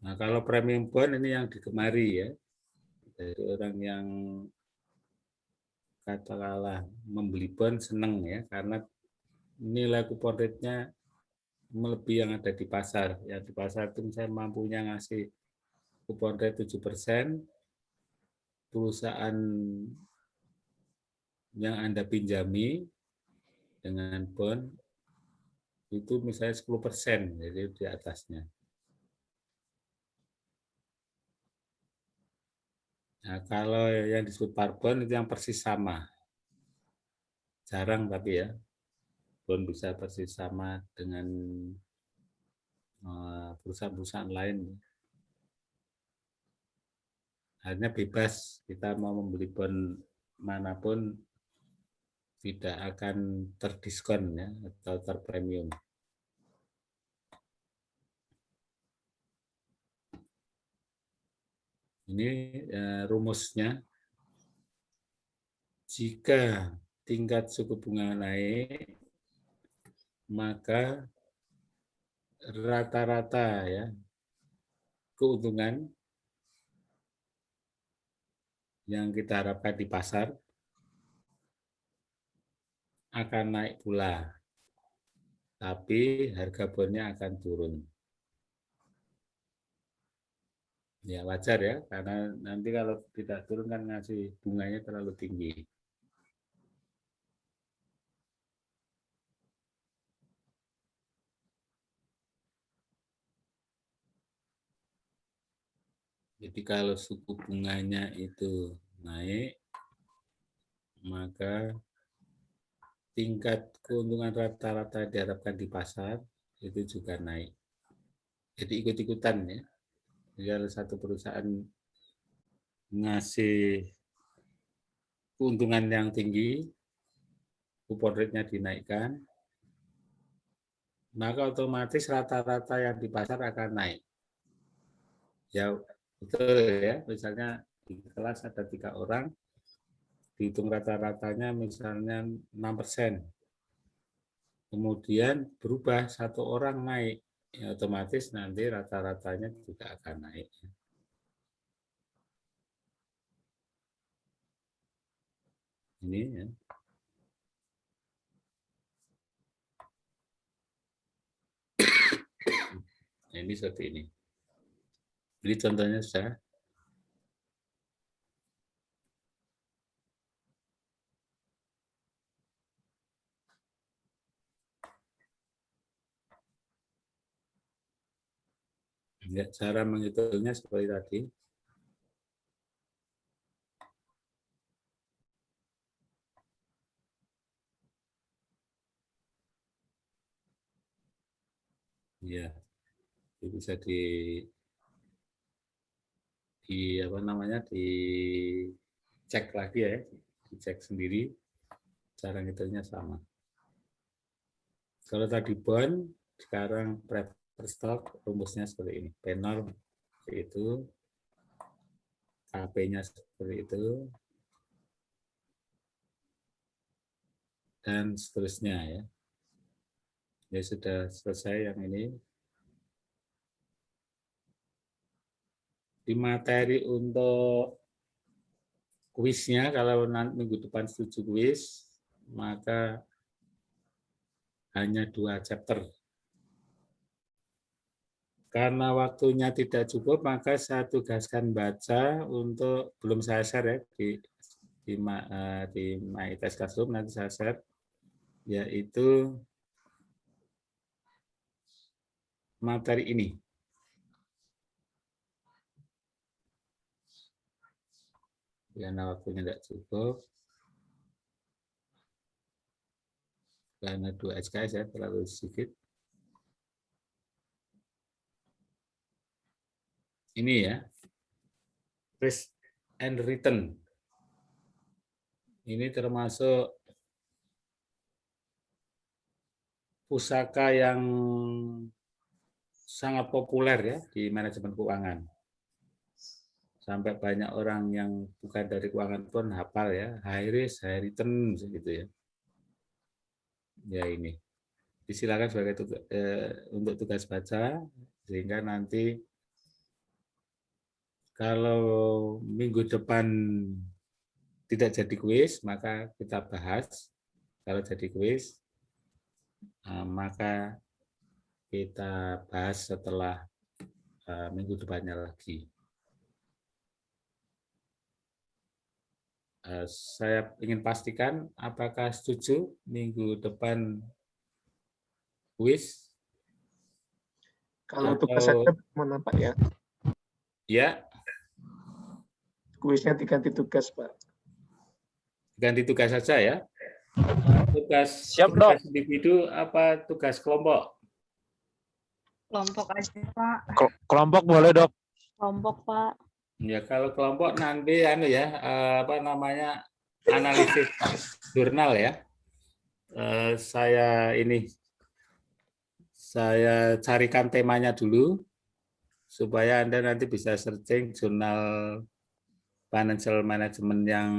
Nah, kalau premium bond ini yang digemari ya. Dari orang yang katakanlah membeli bond senang ya, karena nilai kupon rate-nya melebihi yang ada di pasar. Yang di pasar itu saya mampunya ngasih kupon rate 7%, perusahaan yang Anda pinjami dengan bond itu misalnya 10%, jadi di atasnya. Nah, kalau yang disebut par bond itu yang persis sama. Jarang tapi ya, bond bisa persis sama dengan perusahaan-perusahaan lain. Akhirnya bebas, kita mau membeli bond manapun tidak akan terdiskon ya, atau terpremium. Ini rumusnya. Jika tingkat suku bunga naik, maka rata-rata ya keuntungan yang kita harapkan di pasar akan naik pula, tapi harga bondnya akan turun. Ya wajar ya, karena nanti kalau tidak turun kan ngasih bunganya terlalu tinggi. Jadi kalau suku bunganya itu naik, maka tingkat keuntungan rata-rata diharapkan di pasar itu juga naik. Jadi ikut-ikutan ya. Jadi kalau satu perusahaan ngasih keuntungan yang tinggi, coupon rate-nya dinaikkan, maka otomatis rata-rata yang di pasar akan naik. Ya betul ya, misalnya di kelas ada 3 orang, dihitung rata-ratanya misalnya 6%. Kemudian berubah 1 orang naik, ya otomatis nanti rata-ratanya juga akan naik. Ini ya. Nah, ini seperti ini. Jadi contohnya sudah. Ya, cara menghitungnya seperti tadi. Ya, bisa di apa namanya dicek lagi ya, dicek sendiri cara ngitungnya sama. Kalau tadi bond, sekarang preferred stock rumusnya seperti ini. P0 seperti itu, KP-nya seperti itu, dan seterusnya ya. Ya sudah selesai yang ini. Di materi untuk kuisnya, kalau nanti minggu depan setuju kuis, maka hanya 2 chapter. Karena waktunya tidak cukup, maka saya tugaskan baca untuk, belum saya share ya, di My Test Classroom, nanti saya share, yaitu materi ini. Karena waktunya tidak cukup, karena 2 SKS ya, terlalu sedikit. Ini ya, risk and return. Ini termasuk pusaka yang sangat populer ya di manajemen keuangan. Sampai banyak orang yang bukan dari keuangan pun hafal ya, high risk, high return gitu ya. Ya ini. Disilakan sebagai untuk tugas baca, sehingga nanti kalau minggu depan tidak jadi kuis, maka kita bahas. Kalau jadi kuis, maka kita bahas setelah minggu depannya lagi. Saya ingin pastikan apakah setuju minggu depan kuis? Kalau tugas saja mana Pak ya? Ya. Kuisnya diganti tugas Pak. Ganti tugas saja ya. Tugas individu apa tugas kelompok? Kelompok aja, Pak. Kelompok boleh, Dok. Kelompok, Pak. Ya, kalau kelompok nanti apa namanya, analisis jurnal ya. Saya carikan temanya dulu supaya Anda nanti bisa searching jurnal financial management yang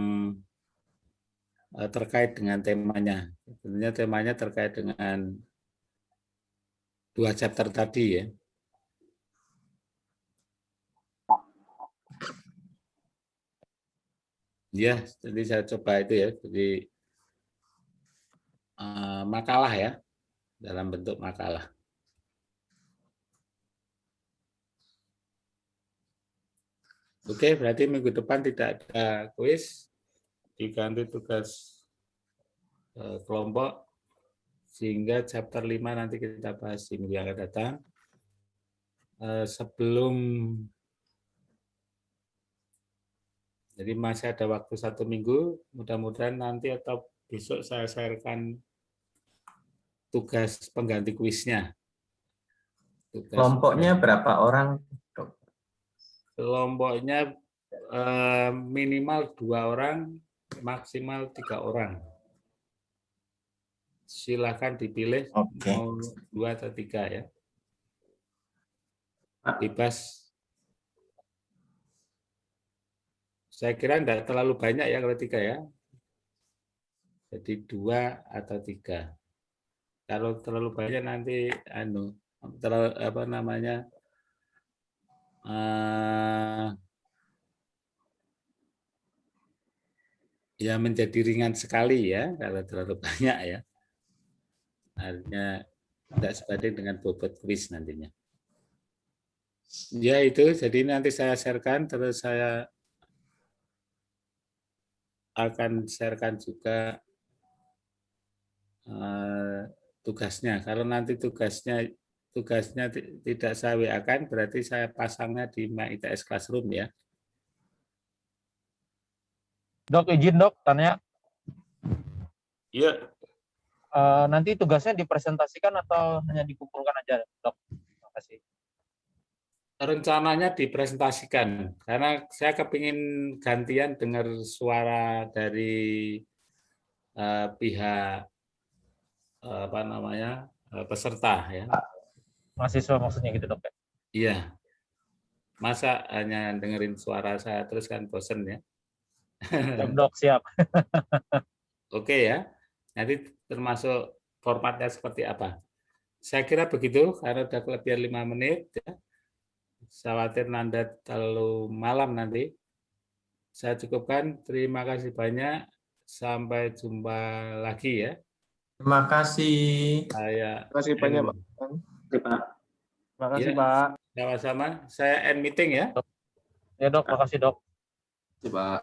terkait dengan temanya. Tentunya temanya terkait dengan 2 chapter tadi ya. Ya, jadi saya coba itu ya, jadi makalah ya, dalam bentuk makalah. Oke, berarti minggu depan tidak ada kuis, diganti tugas kelompok, sehingga chapter 5 nanti kita bahas di minggu yang akan datang. Sebelum, jadi masih ada waktu 1 minggu, mudah-mudahan nanti atau besok saya sharekan tugas pengganti kuisnya. Kelompoknya berapa orang? Kelompoknya minimal 2 orang, maksimal 3 orang. Silakan dipilih mau 2 atau 3 ya. Bebas. Saya kira enggak terlalu banyak ya kalau 3 ya. Jadi 2 atau 3. Kalau terlalu banyak nanti terlalu apa namanya? Ya menjadi ringan sekali ya kalau terlalu banyak ya. Artinya tidak sebanding dengan bobot kuis nantinya. Ya itu, jadi nanti saya sharekan, terus saya akan sharekan juga tugasnya. Kalau nanti tugasnya tidak saya WA-kan, berarti saya pasangnya di MyITS Classroom ya. Dok, izin dok, tanya. Iya. Nanti tugasnya dipresentasikan atau hanya dikumpulkan aja, dok? Terima kasih. Rencananya dipresentasikan, karena saya kepingin gantian dengar suara dari pihak apa namanya peserta ya. Mahasiswa maksudnya gitu dok ya? Iya. Masa hanya dengerin suara saya terus kan bosen ya. Siap dok, siap. Oke ya. Nanti termasuk formatnya seperti apa. Saya kira begitu, karena udah kelebihan 5 menit ya. Saya khawatir Nanda terlalu malam nanti. Saya cukupkan. Terima kasih banyak. Sampai jumpa lagi ya. Terima kasih. Saya Terima kasih banyak, Pak. Terima kasih, Ya. Pak. Sama-sama. Saya end meeting ya. Ya dok, makasih dok. Terima kasih, Pak.